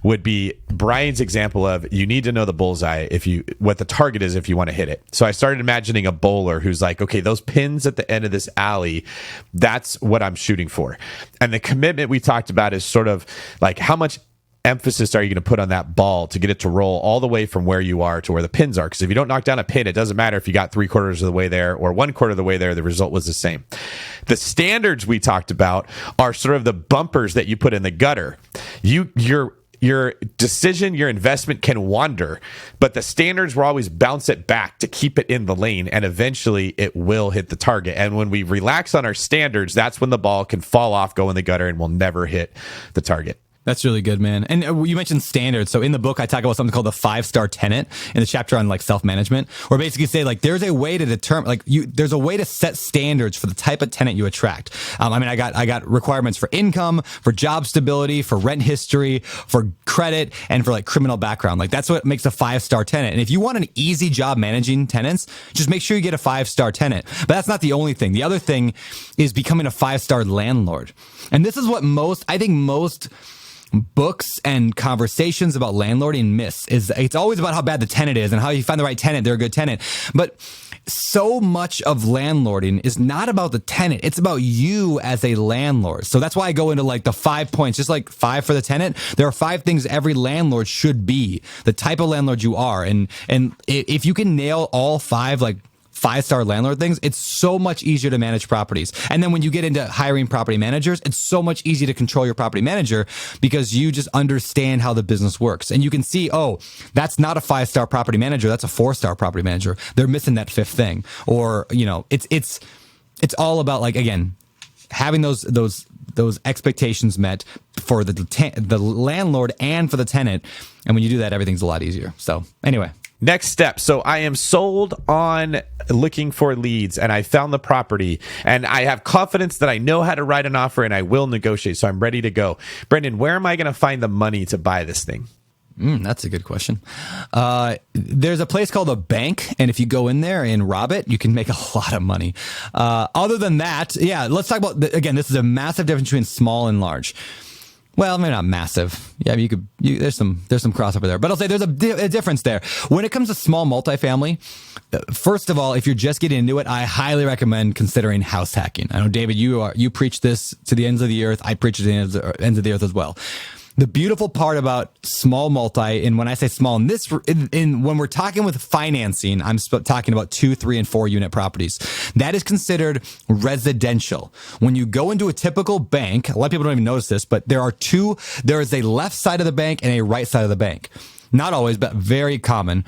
would be Brian's example of, you need to know the bullseye what the target is if you want to hit it. So I started imagining a bowler who's like, okay, those pins at the end of this alley, that's what I'm shooting for. And the commitment we talked about is sort of like, how much emphasis are you going to put on that ball to get it to roll all the way from where you are to where the pins are? Because if you don't knock down a pin, it doesn't matter if you got 3/4 of the way there or 1/4 of the way there, the result was the same. The standards we talked about are sort of the bumpers that you put in the gutter. Your decision, your investment can wander, but the standards will always bounce it back to keep it in the lane, and eventually it will hit the target. And when we relax on our standards, that's when the ball can fall off, go in the gutter, and will never hit the target. That's really good, man. And you mentioned standards. So in the book, I talk about something called the 5-star tenet in the chapter on like self-management, where basically say like there's a way to determine there's a way to set standards for the type of tenant you attract. I got requirements for income, for job stability, for rent history, for credit, and for like criminal background. Like that's what makes a 5-star tenant. And if you want an easy job managing tenants, just make sure you get a 5-star tenant. But that's not the only thing. The other thing is becoming a 5-star landlord. And this is what most books and conversations about landlording miss. It's always about how bad the tenant is and how you find the right tenant, they're a good tenant. But so much of landlording is not about the tenant. It's about you as a landlord. So that's why I go into like the 5 points, just like 5 for the tenant. There are 5 things every landlord should be, the type of landlord you are. And if you can nail all 5, like 5-star landlord things, it's so much easier to manage properties. And then when you get into hiring property managers, it's so much easier to control your property manager because you just understand how the business works. And you can see, oh, that's not a 5-star property manager. That's a 4-star property manager. They're missing that 5th thing. Or, it's all about, like, again, having those expectations met for the landlord and for the tenant. And when you do that, everything's a lot easier. So anyway. Next step. So I am sold on looking for leads, and I found the property, and I have confidence that I know how to write an offer and I will negotiate. So I'm ready to go. Brendan, where am I going to find the money to buy this thing? That's a good question. There's a place called a bank, and if you go in there and rob it, you can make a lot of money. Other than that, yeah, let's talk about, again, this is a massive difference between small and large. Well, maybe not massive. Yeah, there's some crossover there, but I'll say there's a difference there. When it comes to small multifamily, first of all, if you're just getting into it, I highly recommend considering house hacking. I know, David, you preach this to the ends of the earth. I preach it to the ends of the earth as well. The beautiful part about small multi, and when I say small, when we're talking with financing, I'm talking about 2, 3, and 4 unit properties. That is considered residential. When you go into a typical bank, a lot of people don't even notice this, but there is a left side of the bank and a right side of the bank. Not always, but very common.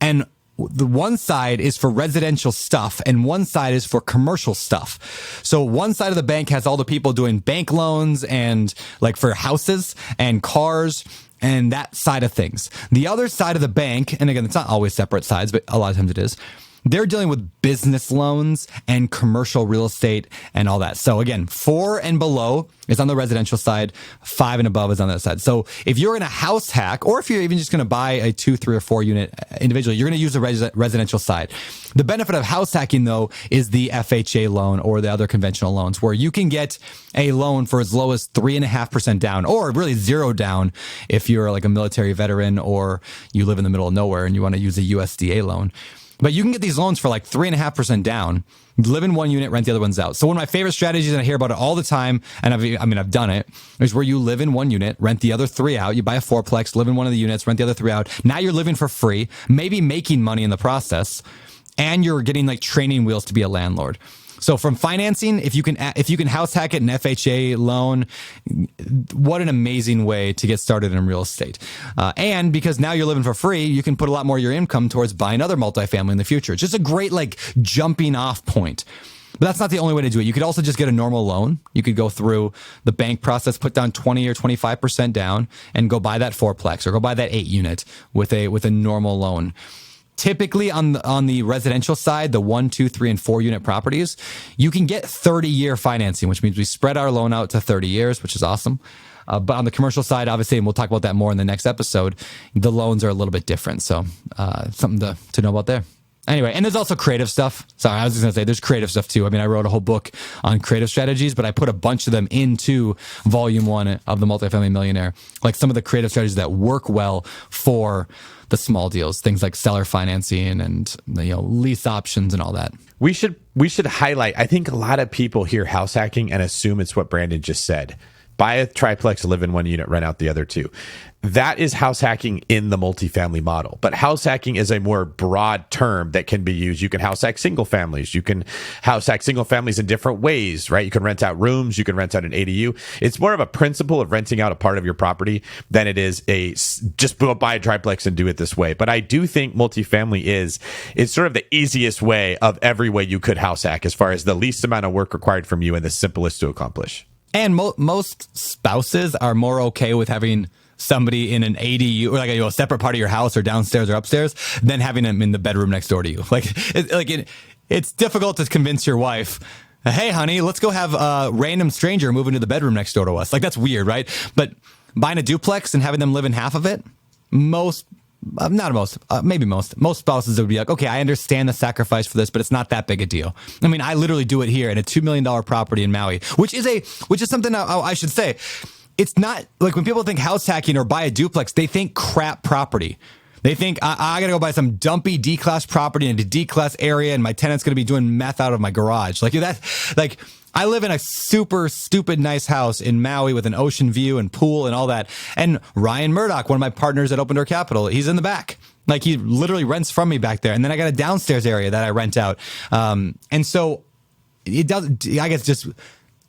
And the one side is for residential stuff and one side is for commercial stuff. So one side of the bank has all the people doing bank loans and like for houses and cars and that side of things. The other side of the bank, and again, it's not always separate sides, but a lot of times it is, they're dealing with business loans and commercial real estate and all that. So again, 4 and below is on the residential side, 5 and above is on that side. So if you're in a house hack, or if you're even just going to buy a 2, 3, or 4 unit individually, you're going to use the residential side. The benefit of house hacking, though, is the FHA loan or the other conventional loans, where you can get a loan for as low as 3.5% down, or really 0 down if you're like a military veteran or you live in the middle of nowhere and you want to use a USDA loan. But you can get these loans for like 3.5% down, live in one unit, rent the other ones out. So one of my favorite strategies, and I hear about it all the time, and I've done it, is where you live in one unit, rent the other 3 out. You buy a 4-plex, live in one of the units, rent the other 3 out. Now you're living for free, maybe making money in the process, and you're getting like training wheels to be a landlord. So from financing, if you can house hack it an FHA loan, what an amazing way to get started in real estate. And because now you're living for free, you can put a lot more of your income towards buying other multifamily in the future. It's just a great like jumping off point. But that's not the only way to do it. You could also just get a normal loan. You could go through the bank process, put down 20 or 25% down, and go buy that 4-plex or go buy that 8 unit with a normal loan. Typically on the residential side, the 1, 2, 3, and 4 unit properties, you can get 30-year financing, which means we spread our loan out to 30 years, which is awesome. But on the commercial side, obviously, and we'll talk about that more in the next episode, the loans are a little bit different. So something to know about there. Anyway, and there's also creative stuff. Sorry, I was just going to say there's creative stuff too. I mean, I wrote a whole book on creative strategies, but I put a bunch of them into volume 1 of the Multifamily Millionaire, like some of the creative strategies that work well for the small deals, things like seller financing and lease options and all that. We should highlight, I think a lot of people hear house hacking and assume it's what Brandon just said. Buy a triplex, live in one unit, rent out the other 2. That is house hacking in the multifamily model. But house hacking is a more broad term that can be used. You can house hack single families. You can house hack single families in different ways, right? You can rent out rooms. You can rent out an ADU. It's more of a principle of renting out a part of your property than it is just buy a triplex and do it this way. But I do think multifamily it's sort of the easiest way of every way you could house hack as far as the least amount of work required from you and the simplest to accomplish. And most spouses are more okay with having somebody in an ADU or like a separate part of your house or downstairs or upstairs than having them in the bedroom next door to you. It's difficult to convince your wife, hey, honey, let's go have a random stranger move into the bedroom next door to us. Like, that's weird, right? But buying a duplex and having them live in half of it, most spouses would be like, okay, I understand the sacrifice for this, but it's not that big a deal. I mean, I literally do it here in a $2 million property in Maui, which is something I should say. It's not like when people think house hacking or buy a duplex, they think crap property. They think I got to go buy some dumpy D-class property in a D-class area and my tenant's going to be doing meth out of my garage. I live in a super stupid nice house in Maui with an ocean view and pool and all that. And Ryan Murdoch, one of my partners at Open Door Capital, he's in the back. Like, he literally rents from me back there. And then I got a downstairs area that I rent out. And so it does, I guess, just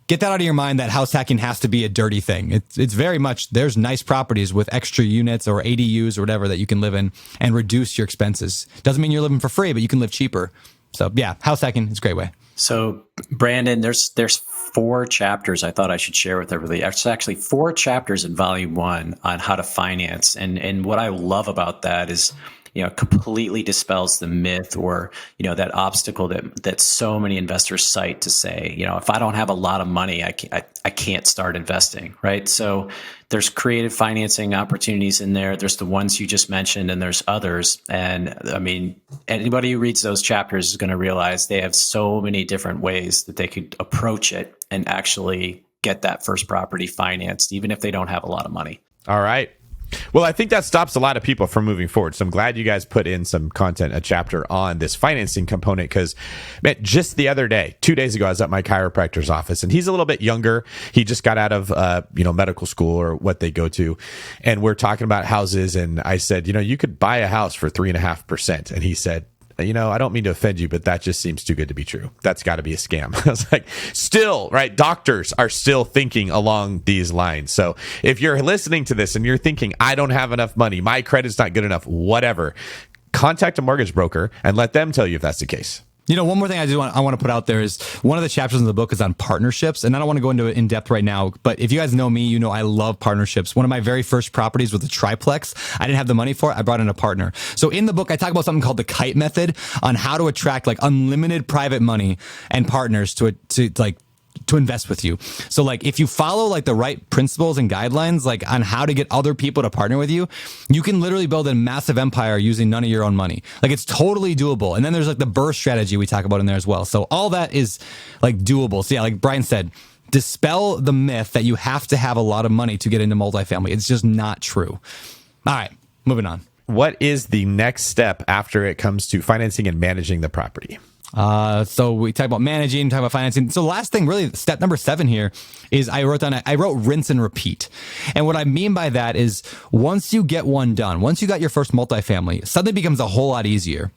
get that out of your mind that house hacking has to be a dirty thing. It's very much, there's nice properties with extra units or ADUs or whatever that you can live in and reduce your expenses. Doesn't mean you're living for free, but you can live cheaper. So yeah, house hacking is a great way. So Brandon, there's 4 chapters I thought I should share with everybody. There's actually 4 chapters in volume 1 on how to finance. And what I love about that is, completely dispels the myth or, that obstacle that so many investors cite to say, if I don't have a lot of money, I can't start investing, right? So there's creative financing opportunities in there. There's the ones you just mentioned, and there's others. And I mean, anybody who reads those chapters is going to realize they have so many different ways that they could approach it and actually get that first property financed, even if they don't have a lot of money. All right. Well, I think that stops a lot of people from moving forward. So I'm glad you guys put in some content, a chapter on this financing component, because, man, just the other day, 2 days ago, I was at my chiropractor's office, and he's a little bit younger. He just got out of, medical school or what they go to. And we're talking about houses. And I said, you could buy a house for 3.5%. And he said, I don't mean to offend you, but that just seems too good to be true. That's got to be a scam. I was like, still, right? Doctors are still thinking along these lines. So if you're listening to this and you're thinking, I don't have enough money, my credit's not good enough, whatever, contact a mortgage broker and let them tell you if that's the case. One more thing I want to put out there is one of the chapters in the book is on partnerships. And I don't want to go into it in depth right now, but if you guys know me, I love partnerships. One of my very first properties was a triplex. I didn't have the money for it. I brought in a partner. So in the book, I talk about something called the kite method on how to attract like unlimited private money and partners to invest with you. So if you follow the right principles and guidelines, on how to get other people to partner with you, you can literally build a massive empire using none of your own money. It's totally doable. And then there's the burst strategy we talk about in there as well. So all that is doable. So yeah, like Brian said, dispel the myth that you have to have a lot of money to get into multifamily. It's just not true. All right, moving on. What is the next step after it comes to financing and managing the property? So we talk about managing, talk about financing. So the last thing, really, step number 7 here is I wrote rinse and repeat. And what I mean by that is once you get one done, once you got your first multifamily, suddenly becomes a whole lot easier.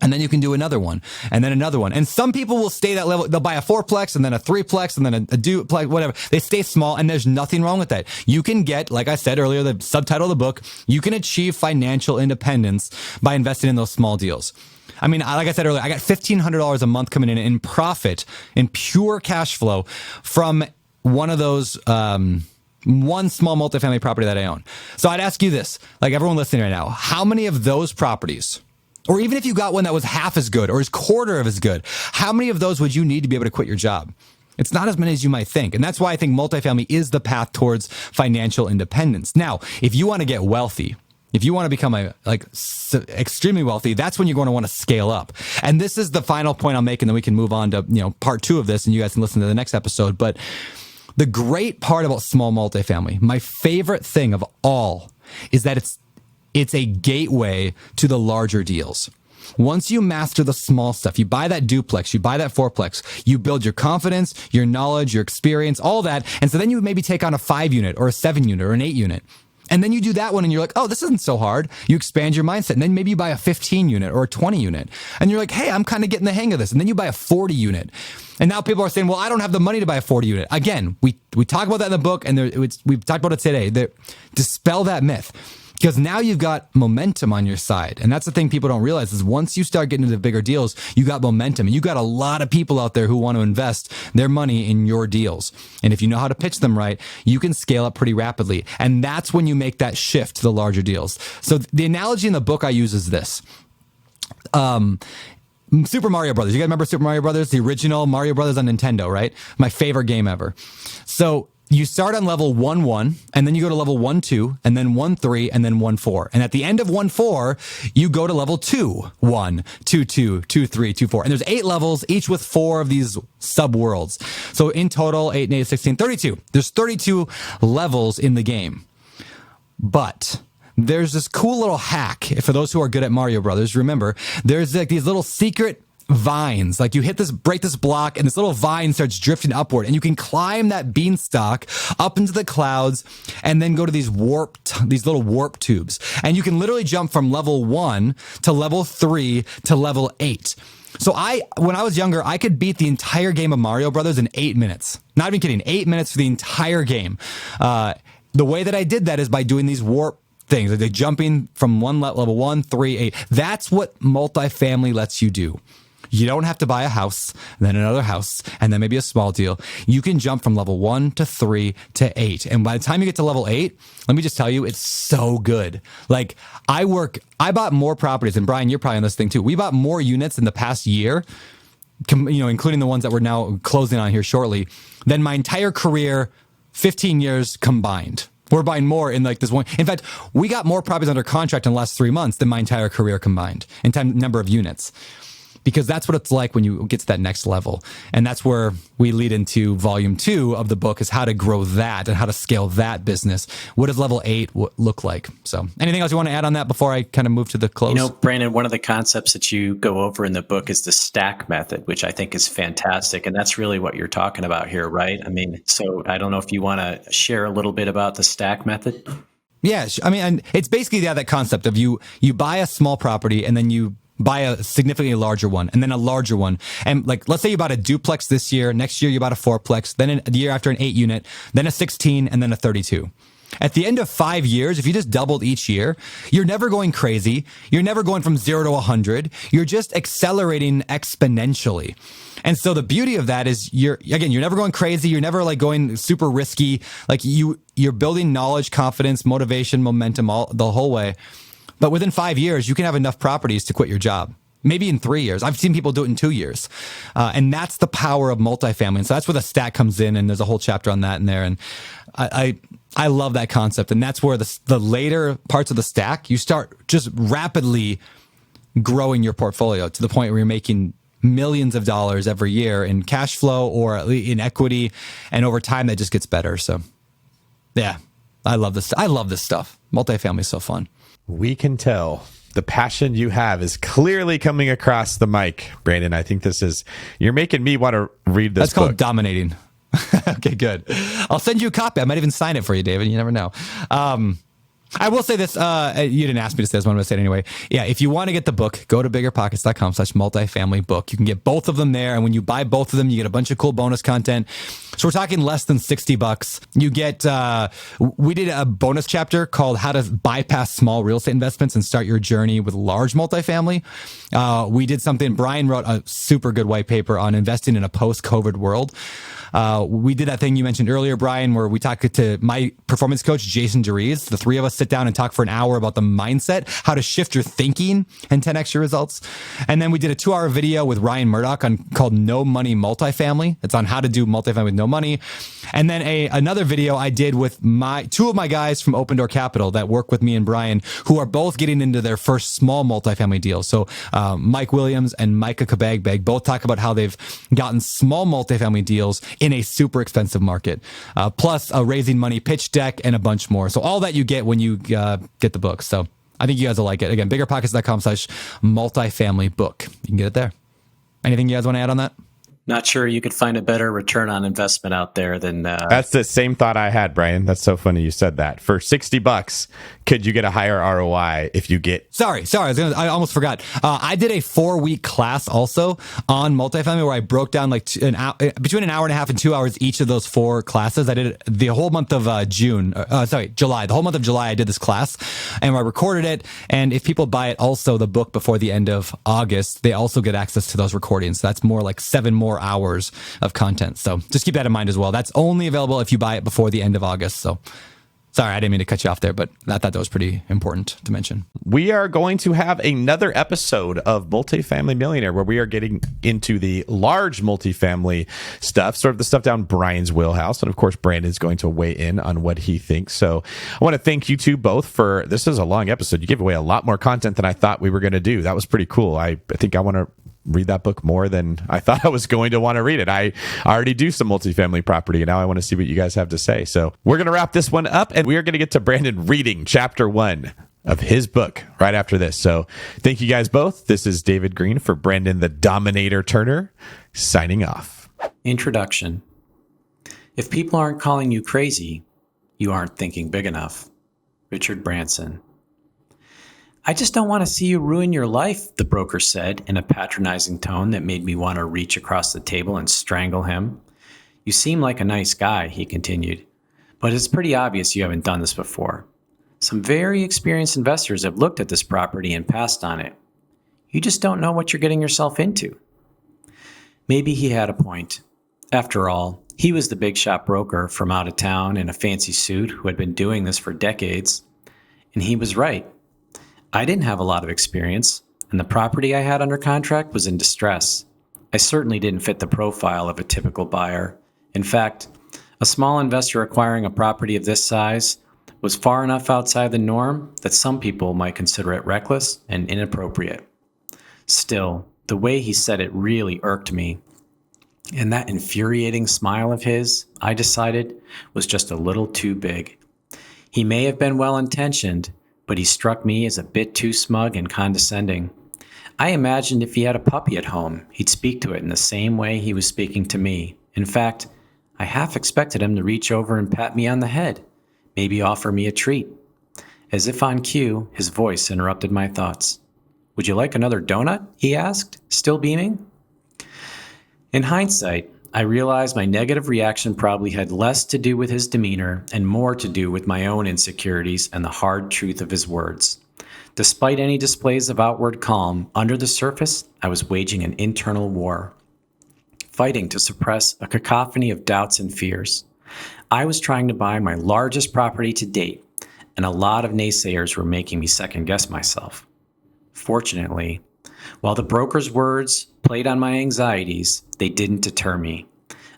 And then you can do another one, and then another one. And some people will stay that level. They'll buy a 4-plex and then a 3-plex and then a duplex, whatever. They stay small, and there's nothing wrong with that. You can get, like I said earlier, the subtitle of the book, you can achieve financial independence by investing in those small deals. I mean, like I said earlier, I got $1,500 a month coming in profit, in pure cash flow from one of those, one small multifamily property that I own. So I'd ask you this, like everyone listening right now, how many of those properties, or even if you got one that was half as good or is quarter of as good, how many of those would you need to be able to quit your job? It's not as many as you might think. And that's why I think multifamily is the path towards financial independence. Now, if you want to get wealthy, if you want to become extremely wealthy, that's when you're going to want to scale up. And this is the final point I'll make, and then we can move on to, part 2 of this, and you guys can listen to the next episode. But the great part about small multifamily, my favorite thing of all, is that it's a gateway to the larger deals. Once you master the small stuff, you buy that duplex, you buy that 4-plex, you build your confidence, your knowledge, your experience, all that. And so then you maybe take on a 5-unit or a 7-unit or an 8-unit. And then you do that one and you're like, oh, this isn't so hard. You expand your mindset. And then maybe you buy a 15-unit or a 20-unit. And you're like, hey, I'm kind of getting the hang of this. And then you buy a 40-unit. And now people are saying, well, I don't have the money to buy a 40-unit. Again, we talk about that in the book, and we've talked about it today. Dispel that myth. Because now you've got momentum on your side. And that's the thing people don't realize is once you start getting into bigger deals, you got momentum. And you got a lot of people out there who want to invest their money in your deals. And if you know how to pitch them right, you can scale up pretty rapidly. And that's when you make that shift to the larger deals. So the analogy in the book I use is this. Super Mario Brothers. You guys remember Super Mario Brothers? The original Mario Brothers on Nintendo, right? My favorite game ever. So you start on level 1-1, and then you go to level 1-2, and then 1-3, and then 1-4. And at the end of 1-4, you go to level 2-1, 2-2, 2-3, 2-4. And there's 8 levels, each with 4 of these sub-worlds. So in total, 8 and 8, 16, 32. There's 32 levels in the game. But there's this cool little hack. For those who are good at Mario Brothers, remember, there's like these little secret vines. Like you break this block, and this little vine starts drifting upward, and you can climb that beanstalk up into the clouds and then go to these little warp tubes. And you can literally jump from level 1 to level 3 to level 8. So when I was younger, I could beat the entire game of Mario Brothers in 8 minutes. Not even kidding. 8 minutes for the entire game. The way that I did that is by doing these warp things. Like jumping from level 1, 3, 8. That's what multifamily lets you do. You don't have to buy a house, then another house, and then maybe a small deal. You can jump from level 1 to 3 to 8. And by the time you get to level 8, let me just tell you, it's so good. Like I bought more properties, and Brian, you're probably on this thing too. We bought more units in the past year, including the ones that we're now closing on here shortly, than my entire career, 15 years combined. We're buying more in like this one. In fact, we got more properties under contract in the last 3 months than my entire career combined in number of units. Because that's what it's like when you get to that next level. And that's where we lead into volume 2 of the book, is how to grow that and how to scale that business. What does level 8 look like? So anything else you want to add on that before I kind of move to the close? Brandon, one of the concepts that you go over in the book is the stack method, which I think is fantastic. And that's really what you're talking about here, right? I mean, so I don't know if you want to share a little bit about the stack method. Yeah. I mean, and it's basically that concept of you buy a small property and then you buy a significantly larger one and then a larger one. And like, let's say you bought a duplex this year, next year you bought a 4-plex, then the year after an 8-unit, then a 16, and then a 32. At the end of 5 years, if you just doubled each year, you're never going crazy. You're never going from 0 to 100. You're just accelerating exponentially. And so the beauty of that is you're never going crazy. You're never like going super risky. Like you're building knowledge, confidence, motivation, momentum the whole way. But within 5 years, you can have enough properties to quit your job. Maybe in 3 years. I've seen people do it in 2 years. And that's the power of multifamily. And so that's where the stack comes in. And there's a whole chapter on that in there. And I love that concept. And that's where the later parts of the stack, you start just rapidly growing your portfolio to the point where you're making millions of dollars every year in cash flow or in equity. And over time, that just gets better. So yeah, I love this. I love this stuff. Multifamily is so fun. We can tell the passion you have is clearly coming across the mic, Brandon. I think you're making me want to read this book. That's called dominating. Okay, good. I'll send you a copy. I might even sign it for you, David. You never know. I will say this. You didn't ask me to say this, but I'm going to say it anyway. Yeah, if you want to get the book, go to biggerpockets.com/multifamily book. You can get both of them there. And when you buy both of them, you get a bunch of cool bonus content. So we're talking less than $60. You get, we did a bonus chapter called How to Bypass Small Real Estate Investments and Start Your Journey with Large Multifamily. We did something, Brian wrote a super good white paper on investing in a post-COVID world. We did that thing you mentioned earlier, Brian, where we talked to my performance coach, Jason DeRees. The three of us sit down and talk for an hour about the mindset, how to shift your thinking and 10x your results. And then we did a 2-hour video with Ryan Murdoch called No Money Multifamily. It's on how to do multifamily with no money. And then another video I did with two of my guys from Open Door Capital that work with me and Brian, who are both getting into their first small multifamily deals. So Mike Williams and Micah Kabagbeg both talk about how they've gotten small multifamily deals in a super expensive market, plus a raising money pitch deck and a bunch more. So all that you get when you get the book. So I think you guys will like it. Again, biggerpockets.com/multifamily book. You can get it there. Anything you guys want to add on that? Not sure you could find a better return on investment out there than That's the same thought I had, Brian. That's so funny you said that. For $60, could you get a higher ROI if you get... Sorry. I almost forgot. I did a 4-week class also on multifamily where I broke down like between an hour and a half and 2 hours each of those 4 classes. I did it the whole month of July. The whole month of July I did this class and I recorded it. And if people buy it also, the book before the end of August, they also get access to those recordings. So that's more like 7 more hours of content. So just keep that in mind as well. That's only available if you buy it before the end of August. So sorry, I didn't mean to cut you off there, but I thought that was pretty important to mention. We are going to have another episode of Multifamily Millionaire where we are getting into the large multifamily stuff, sort of the stuff down Brian's wheelhouse. And of course, Brandon's going to weigh in on what he thinks. So I want to thank you two both for, this is a long episode. You gave away a lot more content than I thought we were going to do. That was pretty cool. I think I want to read that book more than I thought I was going to want to read it. I already do some multifamily property, and now I want to see what you guys have to say. So we're going to wrap this one up, and we are going to get to Brandon reading chapter 1 of his book right after this. So thank you guys both. This is David Green for Brandon the Dominator Turner, signing off. Introduction. If people aren't calling you crazy, you aren't thinking big enough. Richard Branson. I just don't want to see you ruin your life, the broker said in a patronizing tone that made me want to reach across the table and strangle him. You seem like a nice guy, he continued, but it's pretty obvious you haven't done this before. Some very experienced investors have looked at this property and passed on it. You just don't know what you're getting yourself into. Maybe he had a point. After all, he was the big shot broker from out of town in a fancy suit who had been doing this for decades. And he was right. I didn't have a lot of experience, and the property I had under contract was in distress. I certainly didn't fit the profile of a typical buyer. In fact, a small investor acquiring a property of this size was far enough outside the norm that some people might consider it reckless and inappropriate. Still, the way he said it really irked me. And that infuriating smile of his, I decided, was just a little too big. He may have been well-intentioned, but he struck me as a bit too smug and condescending. I imagined if he had a puppy at home, he'd speak to it in the same way he was speaking to me. In fact, I half expected him to reach over and pat me on the head, maybe offer me a treat. As if on cue, his voice interrupted my thoughts. "Would you like another donut?" he asked, still beaming. In hindsight, I realized my negative reaction probably had less to do with his demeanor and more to do with my own insecurities and the hard truth of his words. Despite any displays of outward calm, under the surface, I was waging an internal war, fighting to suppress a cacophony of doubts and fears. I was trying to buy my largest property to date, and a lot of naysayers were making me second-guess myself. Fortunately, while the broker's words played on my anxieties, they didn't deter me.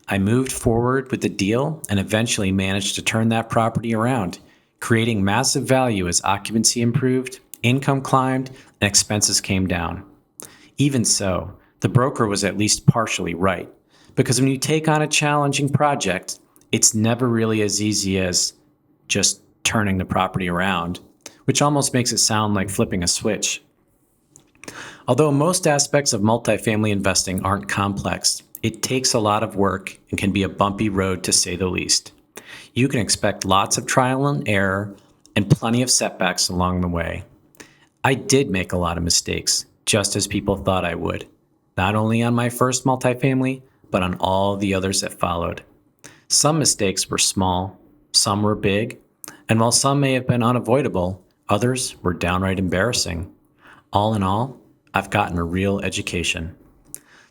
I moved forward with the deal and eventually managed to turn that property around, creating massive value as occupancy improved, income climbed, and expenses came down. Even so, the broker was at least partially right, because when you take on a challenging project, it's never really as easy as just turning the property around, which almost makes it sound like flipping a switch. Although most aspects of multifamily investing aren't complex, it takes a lot of work and can be a bumpy road to say the least. You can expect lots of trial and error and plenty of setbacks along the way. I did make a lot of mistakes, just as people thought I would, not only on my first multifamily, but on all the others that followed. Some mistakes were small, some were big, and while some may have been unavoidable, others were downright embarrassing. All in all, I've gotten a real education.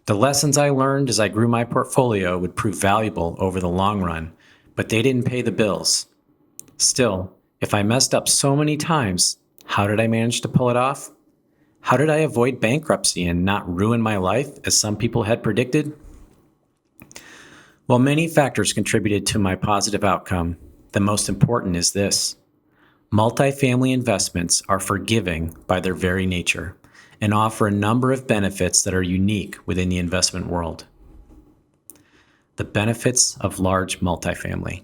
The lessons I learned as I grew my portfolio would prove valuable over the long run, but they didn't pay the bills. Still, if I messed up so many times, how did I manage to pull it off? How did I avoid bankruptcy and not ruin my life as some people had predicted? While many factors contributed to my positive outcome, the most important is this. Multifamily investments are forgiving by their very nature and offer a number of benefits that are unique within the investment world. The benefits of large multifamily.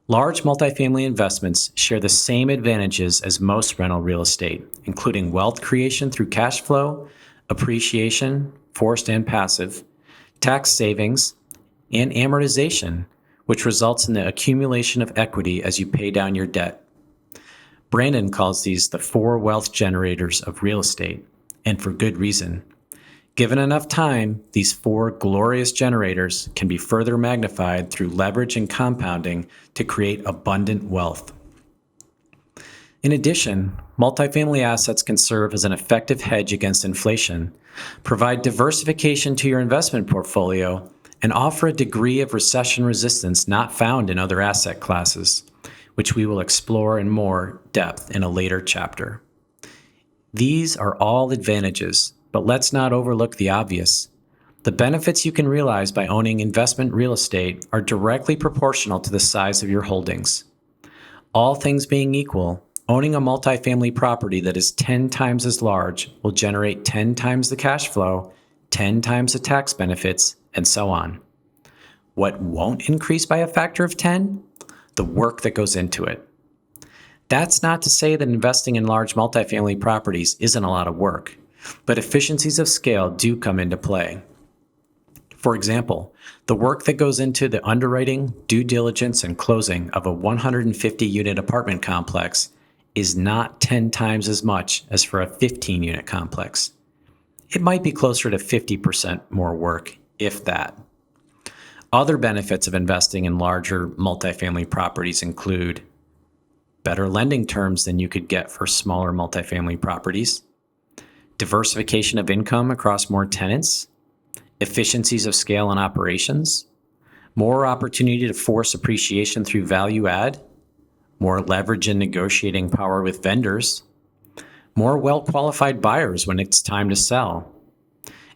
Large multifamily investments share the same advantages as most rental real estate, including wealth creation through cash flow, appreciation, forced and passive, tax savings, and amortization, which results in the accumulation of equity as you pay down your debt. Brandon calls these the four wealth generators of real estate, and for good reason. Given enough time, these four glorious generators can be further magnified through leverage and compounding to create abundant wealth. In addition, multifamily assets can serve as an effective hedge against inflation, provide diversification to your investment portfolio, and offer a degree of recession resistance not found in other asset classes, which we will explore in more depth in a later chapter. These are all advantages, but let's not overlook the obvious. The benefits you can realize by owning investment real estate are directly proportional to the size of your holdings. All things being equal, owning a multifamily property that is 10 times as large will generate 10 times the cash flow, 10 times the tax benefits, and so on. What won't increase by a factor of 10? The work that goes into it. That's not to say that investing in large multifamily properties isn't a lot of work, but efficiencies of scale do come into play. For example, the work that goes into the underwriting, due diligence, and closing of a 150-unit apartment complex is not 10 times as much as for a 15-unit complex. It might be closer to 50% more work, if that. Other benefits of investing in larger multifamily properties include better lending terms than you could get for smaller multifamily properties, diversification of income across more tenants, efficiencies of scale and operations, more opportunity to force appreciation through value add, more leverage and negotiating power with vendors, more well-qualified buyers when it's time to sell,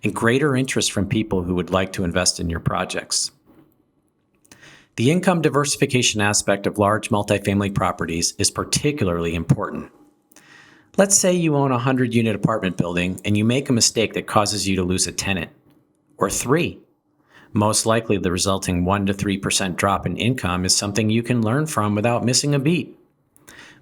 and greater interest from people who would like to invest in your projects. The income diversification aspect of large multifamily properties is particularly important. Let's say you own a 100-unit apartment building and you make a mistake that causes you to lose a tenant, or 3. Most likely the resulting 1 to 3% drop in income is something you can learn from without missing a beat.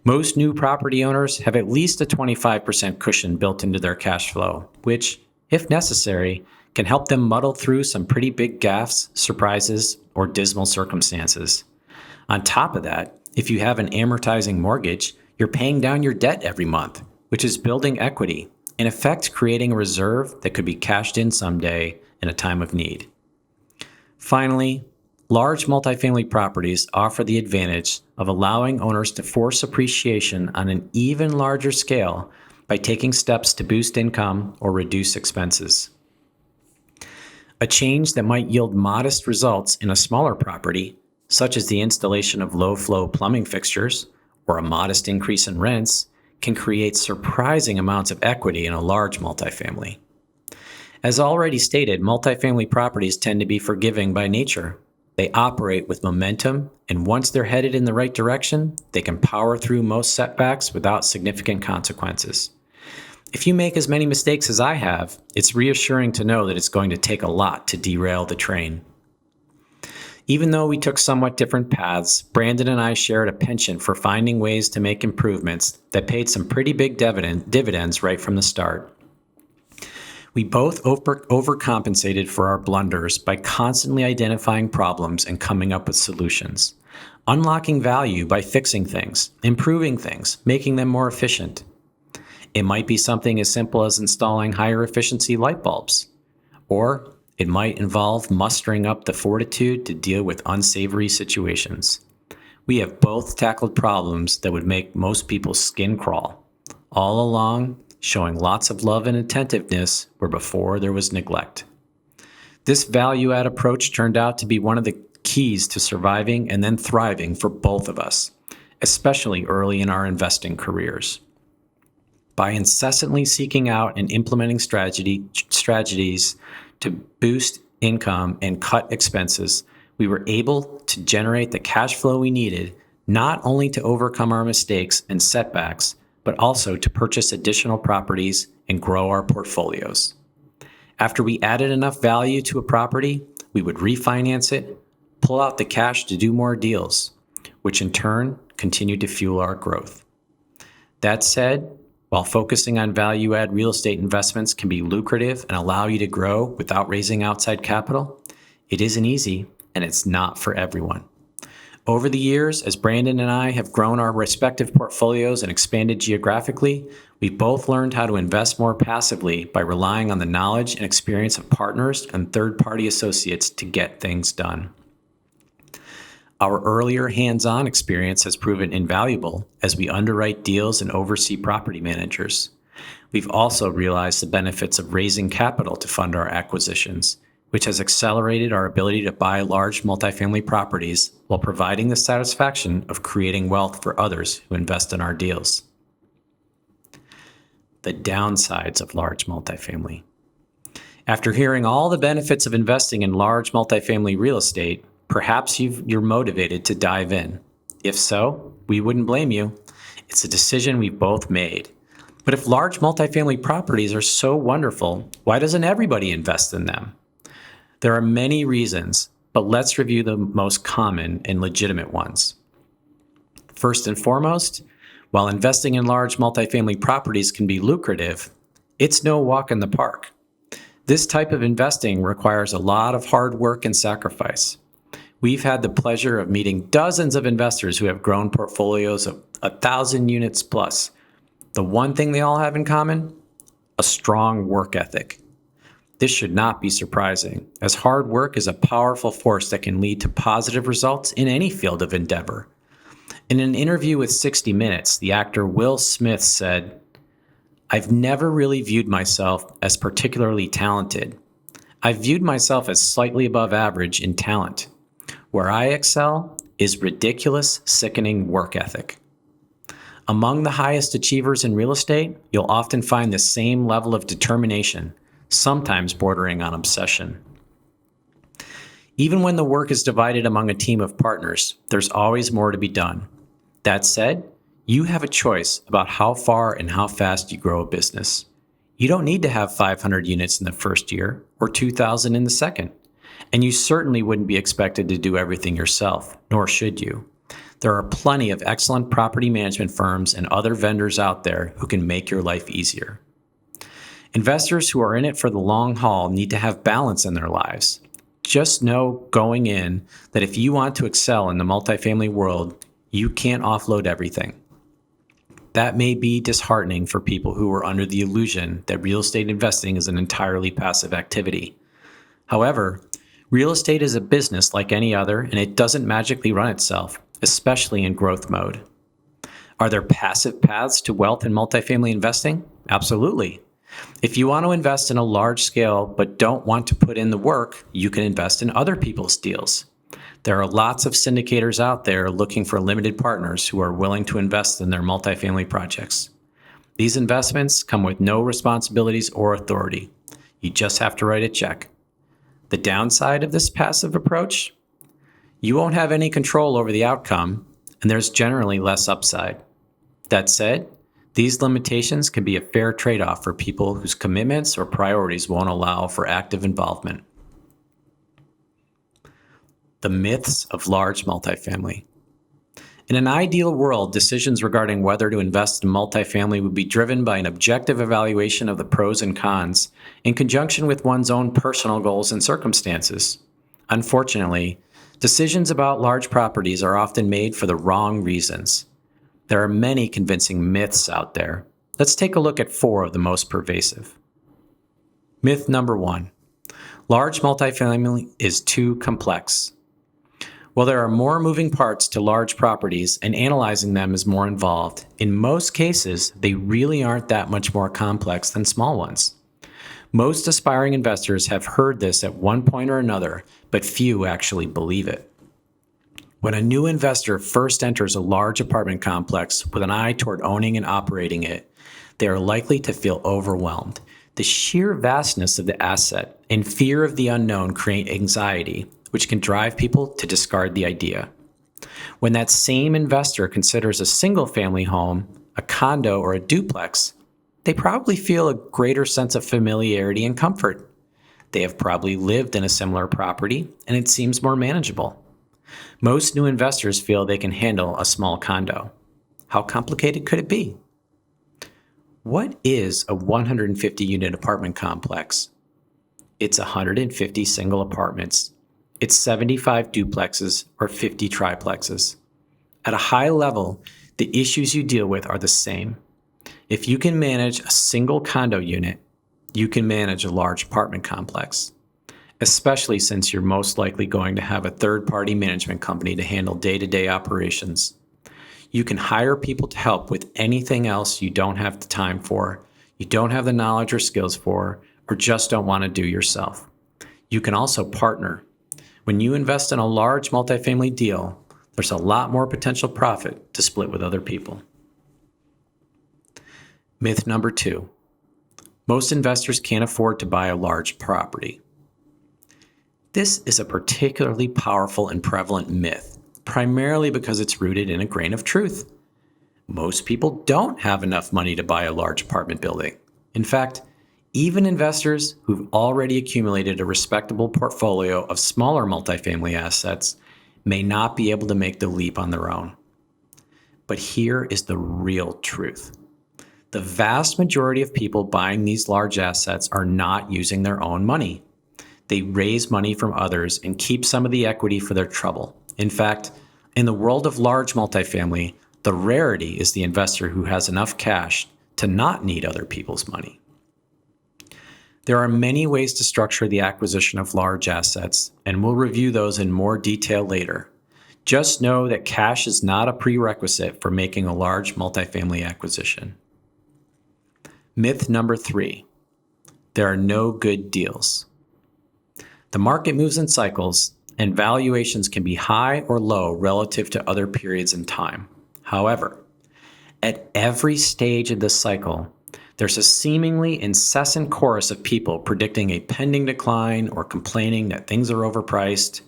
Most new property owners have at least a 25% cushion built into their cash flow, which, if necessary, can help them muddle through some pretty big gaffes, surprises, or dismal circumstances. On top of that, if you have an amortizing mortgage, you're paying down your debt every month, which is building equity, in effect creating a reserve that could be cashed in someday in a time of need. Finally, large multifamily properties offer the advantage of allowing owners to force appreciation on an even larger scale by taking steps to boost income or reduce expenses. A change that might yield modest results in a smaller property, such as the installation of low-flow plumbing fixtures or a modest increase in rents, can create surprising amounts of equity in a large multifamily. As already stated, multifamily properties tend to be forgiving by nature. They operate with momentum, and once they're headed in the right direction, they can power through most setbacks without significant consequences. If you make as many mistakes as I have, it's reassuring to know that it's going to take a lot to derail the train. Even though we took somewhat different paths, Brandon and I shared a penchant for finding ways to make improvements that paid some pretty big dividends right from the start. We both overcompensated for our blunders by constantly identifying problems and coming up with solutions, unlocking value by fixing things, improving things, making them more efficient. It might be something as simple as installing higher efficiency light bulbs, or it might involve mustering up the fortitude to deal with unsavory situations. We have both tackled problems that would make most people's skin crawl, all along showing lots of love and attentiveness where before there was neglect. This value-add approach turned out to be one of the keys to surviving and then thriving for both of us, especially early in our investing careers. By incessantly seeking out and implementing strategies to boost income and cut expenses, we were able to generate the cash flow we needed not only to overcome our mistakes and setbacks, but also to purchase additional properties and grow our portfolios. After we added enough value to a property, we would refinance it, pull out the cash to do more deals, which in turn continued to fuel our growth. That said, while focusing on value-add real estate investments can be lucrative and allow you to grow without raising outside capital, it isn't easy and it's not for everyone. Over the years, as Brandon and I have grown our respective portfolios and expanded geographically, we've both learned how to invest more passively by relying on the knowledge and experience of partners and third-party associates to get things done. Our earlier hands-on experience has proven invaluable as we underwrite deals and oversee property managers. We've also realized the benefits of raising capital to fund our acquisitions, which has accelerated our ability to buy large multifamily properties while providing the satisfaction of creating wealth for others who invest in our deals. The downsides of large multifamily. After hearing all the benefits of investing in large multifamily real estate, perhaps you're motivated to dive in. If so, we wouldn't blame you. It's a decision we've both made. But if large multifamily properties are so wonderful, why doesn't everybody invest in them? There are many reasons, but let's review the most common and legitimate ones. First and foremost, while investing in large multifamily properties can be lucrative, it's no walk in the park. This type of investing requires a lot of hard work and sacrifice. We've had the pleasure of meeting dozens of investors who have grown portfolios of 1,000 units plus. The one thing they all have in common? A strong work ethic. This should not be surprising, as hard work is a powerful force that can lead to positive results in any field of endeavor. In an interview with 60 Minutes, the actor Will Smith said, "I've never really viewed myself as particularly talented. I've viewed myself as slightly above average in talent. Where I excel is ridiculous, sickening work ethic." Among the highest achievers in real estate, you'll often find the same level of determination, sometimes bordering on obsession. Even when the work is divided among a team of partners, there's always more to be done. That said, you have a choice about how far and how fast you grow a business. You don't need to have 500 units in the first year or 2,000 in the second. And you certainly wouldn't be expected to do everything yourself, nor should you. There are plenty of excellent property management firms and other vendors out there who can make your life easier. Investors who are in it for the long haul need to have balance in their lives. Just know going in that if you want to excel in the multifamily world, you can't offload everything. That may be disheartening for people who are under the illusion that real estate investing is an entirely passive activity. However, real estate is a business like any other, and it doesn't magically run itself, especially in growth mode. Are there passive paths to wealth in multifamily investing? Absolutely. If you want to invest in a large scale but don't want to put in the work, you can invest in other people's deals. There are lots of syndicators out there looking for limited partners who are willing to invest in their multifamily projects. These investments come with no responsibilities or authority. You just have to write a check. The downside of this passive approach? You won't have any control over the outcome, and there's generally less upside. That said, these limitations can be a fair trade-off for people whose commitments or priorities won't allow for active involvement. The myths of large multifamily. In an ideal world, decisions regarding whether to invest in multifamily would be driven by an objective evaluation of the pros and cons in conjunction with one's own personal goals and circumstances. Unfortunately, decisions about large properties are often made for the wrong reasons. There are many convincing myths out there. Let's take a look at 4 of the most pervasive. Myth number 1. Large multifamily is too complex. While there are more moving parts to large properties and analyzing them is more involved, in most cases, they really aren't that much more complex than small ones. Most aspiring investors have heard this at one point or another, but few actually believe it. When a new investor first enters a large apartment complex with an eye toward owning and operating it, they are likely to feel overwhelmed. The sheer vastness of the asset and fear of the unknown create anxiety, which can drive people to discard the idea. When that same investor considers a single-family home, a condo, or a duplex, they probably feel a greater sense of familiarity and comfort. They have probably lived in a similar property, and it seems more manageable. Most new investors feel they can handle a small condo. How complicated could it be? What is a 150-unit apartment complex? It's 150 single apartments. It's 75 duplexes or 50 triplexes. At a high level, the issues you deal with are the same. If you can manage a single condo unit, you can manage a large apartment complex, especially since you're most likely going to have a third-party management company to handle day-to-day operations. You can hire people to help with anything else you don't have the time for, you don't have the knowledge or skills for, or just don't want to do yourself. You can also partner. When you invest in a large multifamily deal, there's a lot more potential profit to split with other people. Myth number 2. Most investors can't afford to buy a large property. This is a particularly powerful and prevalent myth, primarily because it's rooted in a grain of truth. Most people don't have enough money to buy a large apartment building. In fact, even investors who've already accumulated a respectable portfolio of smaller multifamily assets may not be able to make the leap on their own. But here is the real truth. The vast majority of people buying these large assets are not using their own money. They raise money from others and keep some of the equity for their trouble. In fact, in the world of large multifamily, the rarity is the investor who has enough cash to not need other people's money. There are many ways to structure the acquisition of large assets, and we'll review those in more detail later. Just know that cash is not a prerequisite for making a large multifamily acquisition. Myth number 3. There are no good deals. The market moves in cycles, and valuations can be high or low relative to other periods in time. However, at every stage of this cycle, there's a seemingly incessant chorus of people predicting a pending decline or complaining that things are overpriced.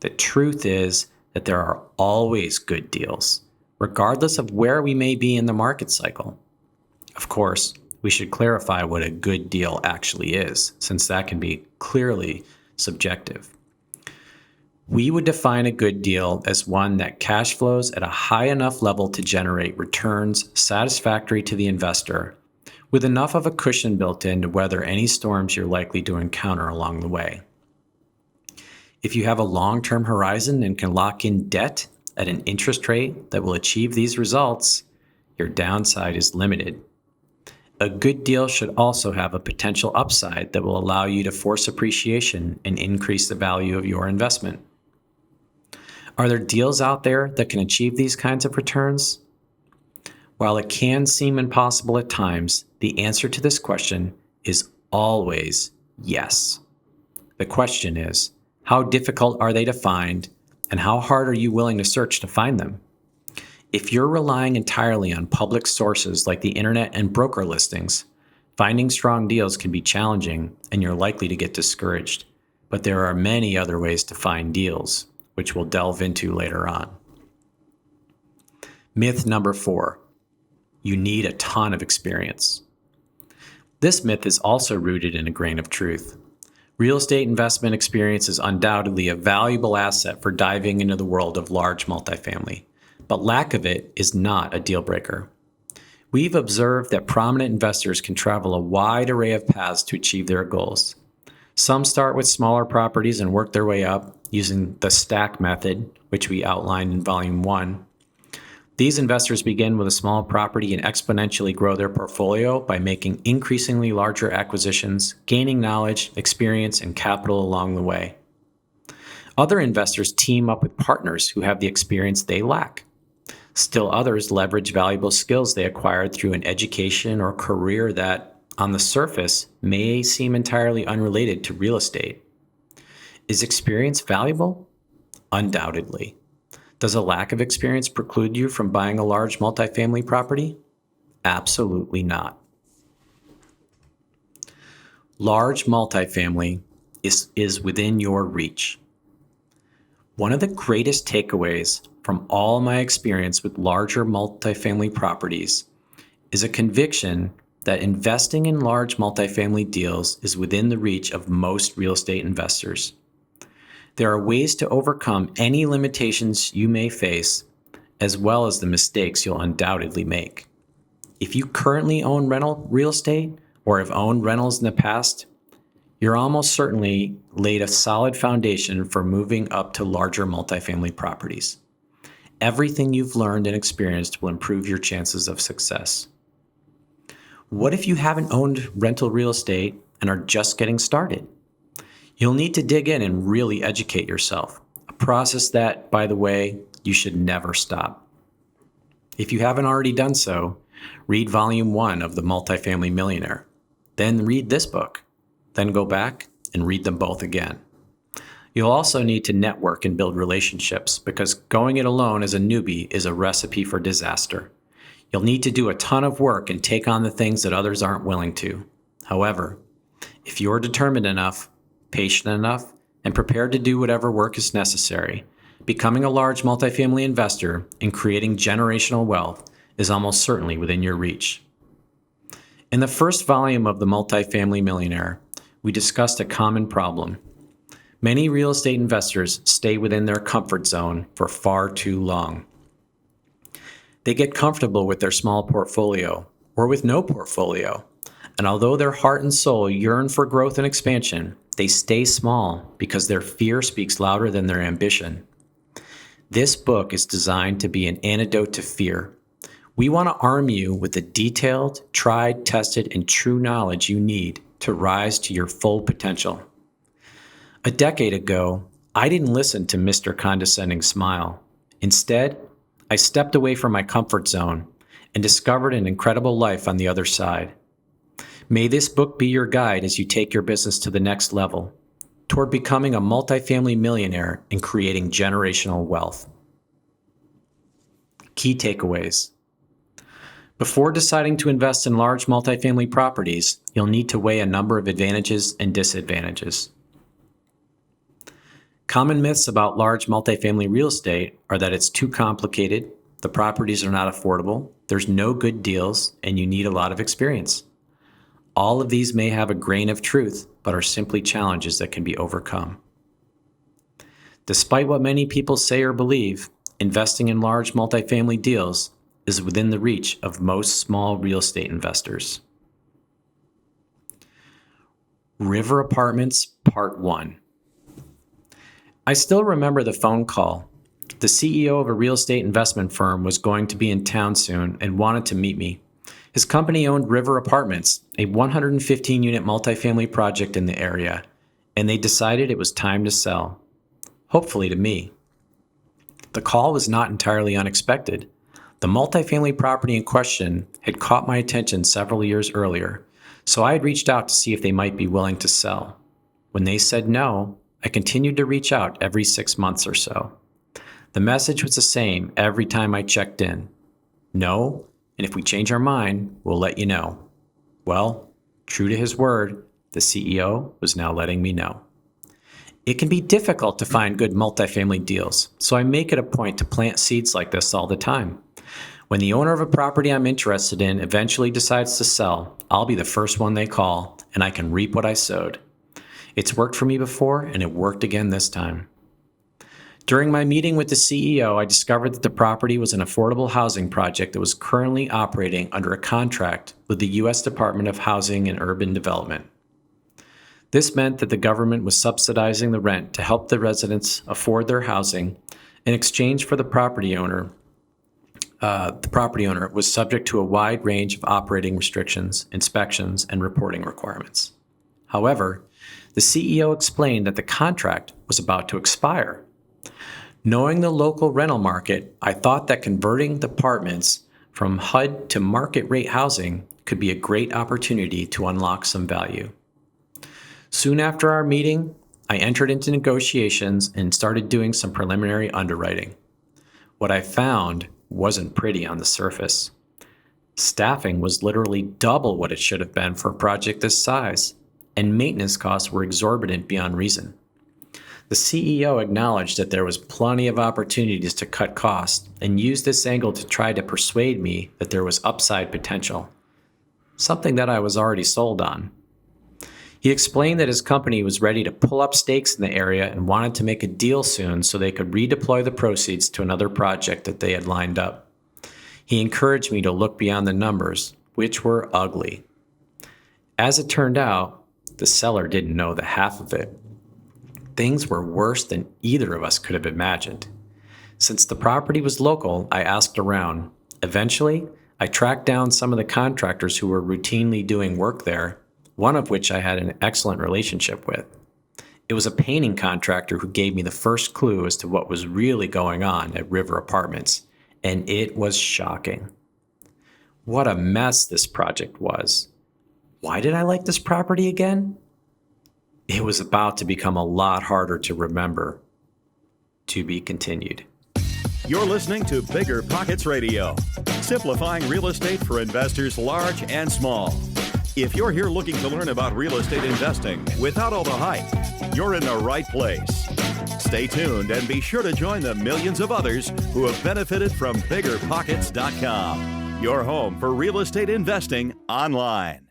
The truth is that there are always good deals, regardless of where we may be in the market cycle. Of course, we should clarify what a good deal actually is, since that can be clearly subjective. We would define a good deal as one that cash flows at a high enough level to generate returns satisfactory to the investor, with enough of a cushion built in to weather any storms you're likely to encounter along the way. If you have a long-term horizon and can lock in debt at an interest rate that will achieve these results, your downside is limited. A good deal should also have a potential upside that will allow you to force appreciation and increase the value of your investment. Are there deals out there that can achieve these kinds of returns? While it can seem impossible at times, the answer to this question is always yes. The question is, how difficult are they to find, and how hard are you willing to search to find them? If you're relying entirely on public sources like the internet and broker listings, finding strong deals can be challenging and you're likely to get discouraged. But there are many other ways to find deals, which we'll delve into later on. Myth number 4. You need a ton of experience. This myth is also rooted in a grain of truth. Real estate investment experience is undoubtedly a valuable asset for diving into the world of large multifamily. but lack of it is not a deal breaker. We've observed that prominent investors can travel a wide array of paths to achieve their goals. Some start with smaller properties and work their way up using the stack method, which we outlined in Volume 1. These investors begin with a small property and exponentially grow their portfolio by making increasingly larger acquisitions, gaining knowledge, experience, and capital along the way. Other investors team up with partners who have the experience they lack. Still others leverage valuable skills they acquired through an education or career that, on the surface, may seem entirely unrelated to real estate. Is experience valuable? Undoubtedly. Does a lack of experience preclude you from buying a large multifamily property? Absolutely not. Large multifamily is within your reach. One of the greatest takeaways from all my experience with larger multifamily properties is a conviction that investing in large multifamily deals is within the reach of most real estate investors. There are ways to overcome any limitations you may face, as well as the mistakes you'll undoubtedly make. If you currently own rental real estate or have owned rentals in the past, you're almost certainly laid a solid foundation for moving up to larger multifamily properties. Everything you've learned and experienced will improve your chances of success. What if you haven't owned rental real estate and are just getting started? You'll need to dig in and really educate yourself, a process that, by the way, you should never stop. If you haven't already done so, read Volume 1 of the Multifamily Millionaire, then read this book, then go back and read them both again. You'll also need to network and build relationships because going it alone as a newbie is a recipe for disaster. You'll need to do a ton of work and take on the things that others aren't willing to. However, if you're determined enough, patient enough, and prepared to do whatever work is necessary, becoming a large multifamily investor and creating generational wealth is almost certainly within your reach. In the first volume of the Multifamily Millionaire, we discussed a common problem. Many real estate investors stay within their comfort zone for far too long. They get comfortable with their small portfolio or with no portfolio, and although their heart and soul yearn for growth and expansion, they stay small because their fear speaks louder than their ambition. This book is designed to be an antidote to fear. We want to arm you with the detailed, tried, tested, and true knowledge you need to rise to your full potential. A decade ago, I didn't listen to Mr. Condescending Smile. Instead, I stepped away from my comfort zone and discovered an incredible life on the other side. May this book be your guide as you take your business to the next level, toward becoming a multifamily millionaire and creating generational wealth. Key takeaways. Before deciding to invest in large multifamily properties, you'll need to weigh a number of advantages and disadvantages. Common myths about large multifamily real estate are that it's too complicated, the properties are not affordable, there's no good deals, and you need a lot of experience. All of these may have a grain of truth, but are simply challenges that can be overcome. Despite what many people say or believe, investing in large multifamily deals is within the reach of most small real estate investors. River Apartments, Part 1. I still remember the phone call. The CEO of a real estate investment firm was going to be in town soon and wanted to meet me. His company owned River Apartments, a 115-unit multifamily project in the area, and they decided it was time to sell. Hopefully to me. The call was not entirely unexpected. The multifamily property in question had caught my attention several years earlier, so I had reached out to see if they might be willing to sell. When they said no, I continued to reach out every 6 months or so. The message was the same every time I checked in. No, and if we change our mind, we'll let you know. Well, true to his word, the CEO was now letting me know. It can be difficult to find good multifamily deals, so I make it a point to plant seeds like this all the time. When the owner of a property I'm interested in eventually decides to sell, I'll be the first one they call, and I can reap what I sowed. It's worked for me before, and it worked again this time. During my meeting with the CEO, I discovered that the property was an affordable housing project that was currently operating under a contract with the U.S. Department of Housing and Urban Development. This meant that the government was subsidizing the rent to help the residents afford their housing in exchange for the property owner. The property owner was subject to a wide range of operating restrictions, inspections, and reporting requirements. However, the CEO explained that the contract was about to expire. Knowing the local rental market, I thought that converting the apartments from HUD to market rate housing could be a great opportunity to unlock some value. Soon after our meeting, I entered into negotiations and started doing some preliminary underwriting. What I found wasn't pretty on the surface. Staffing was literally double what it should have been for a project this size, and maintenance costs were exorbitant beyond reason. The CEO acknowledged that there was plenty of opportunities to cut costs and used this angle to try to persuade me that there was upside potential, something that I was already sold on. He explained that his company was ready to pull up stakes in the area and wanted to make a deal soon so they could redeploy the proceeds to another project that they had lined up. He encouraged me to look beyond the numbers, which were ugly. As it turned out, the seller didn't know the half of it. Things were worse than either of us could have imagined. Since the property was local, I asked around. Eventually, I tracked down some of the contractors who were routinely doing work there, one of which I had an excellent relationship with. It was a painting contractor who gave me the first clue as to what was really going on at River Apartments, and it was shocking. What a mess this project was. Why did I like this property again? It was about to become a lot harder to remember. To be continued. You're listening to BiggerPockets Radio, simplifying real estate for investors large and small. If you're here looking to learn about real estate investing without all the hype, you're in the right place. Stay tuned and be sure to join the millions of others who have benefited from BiggerPockets.com, your home for real estate investing online.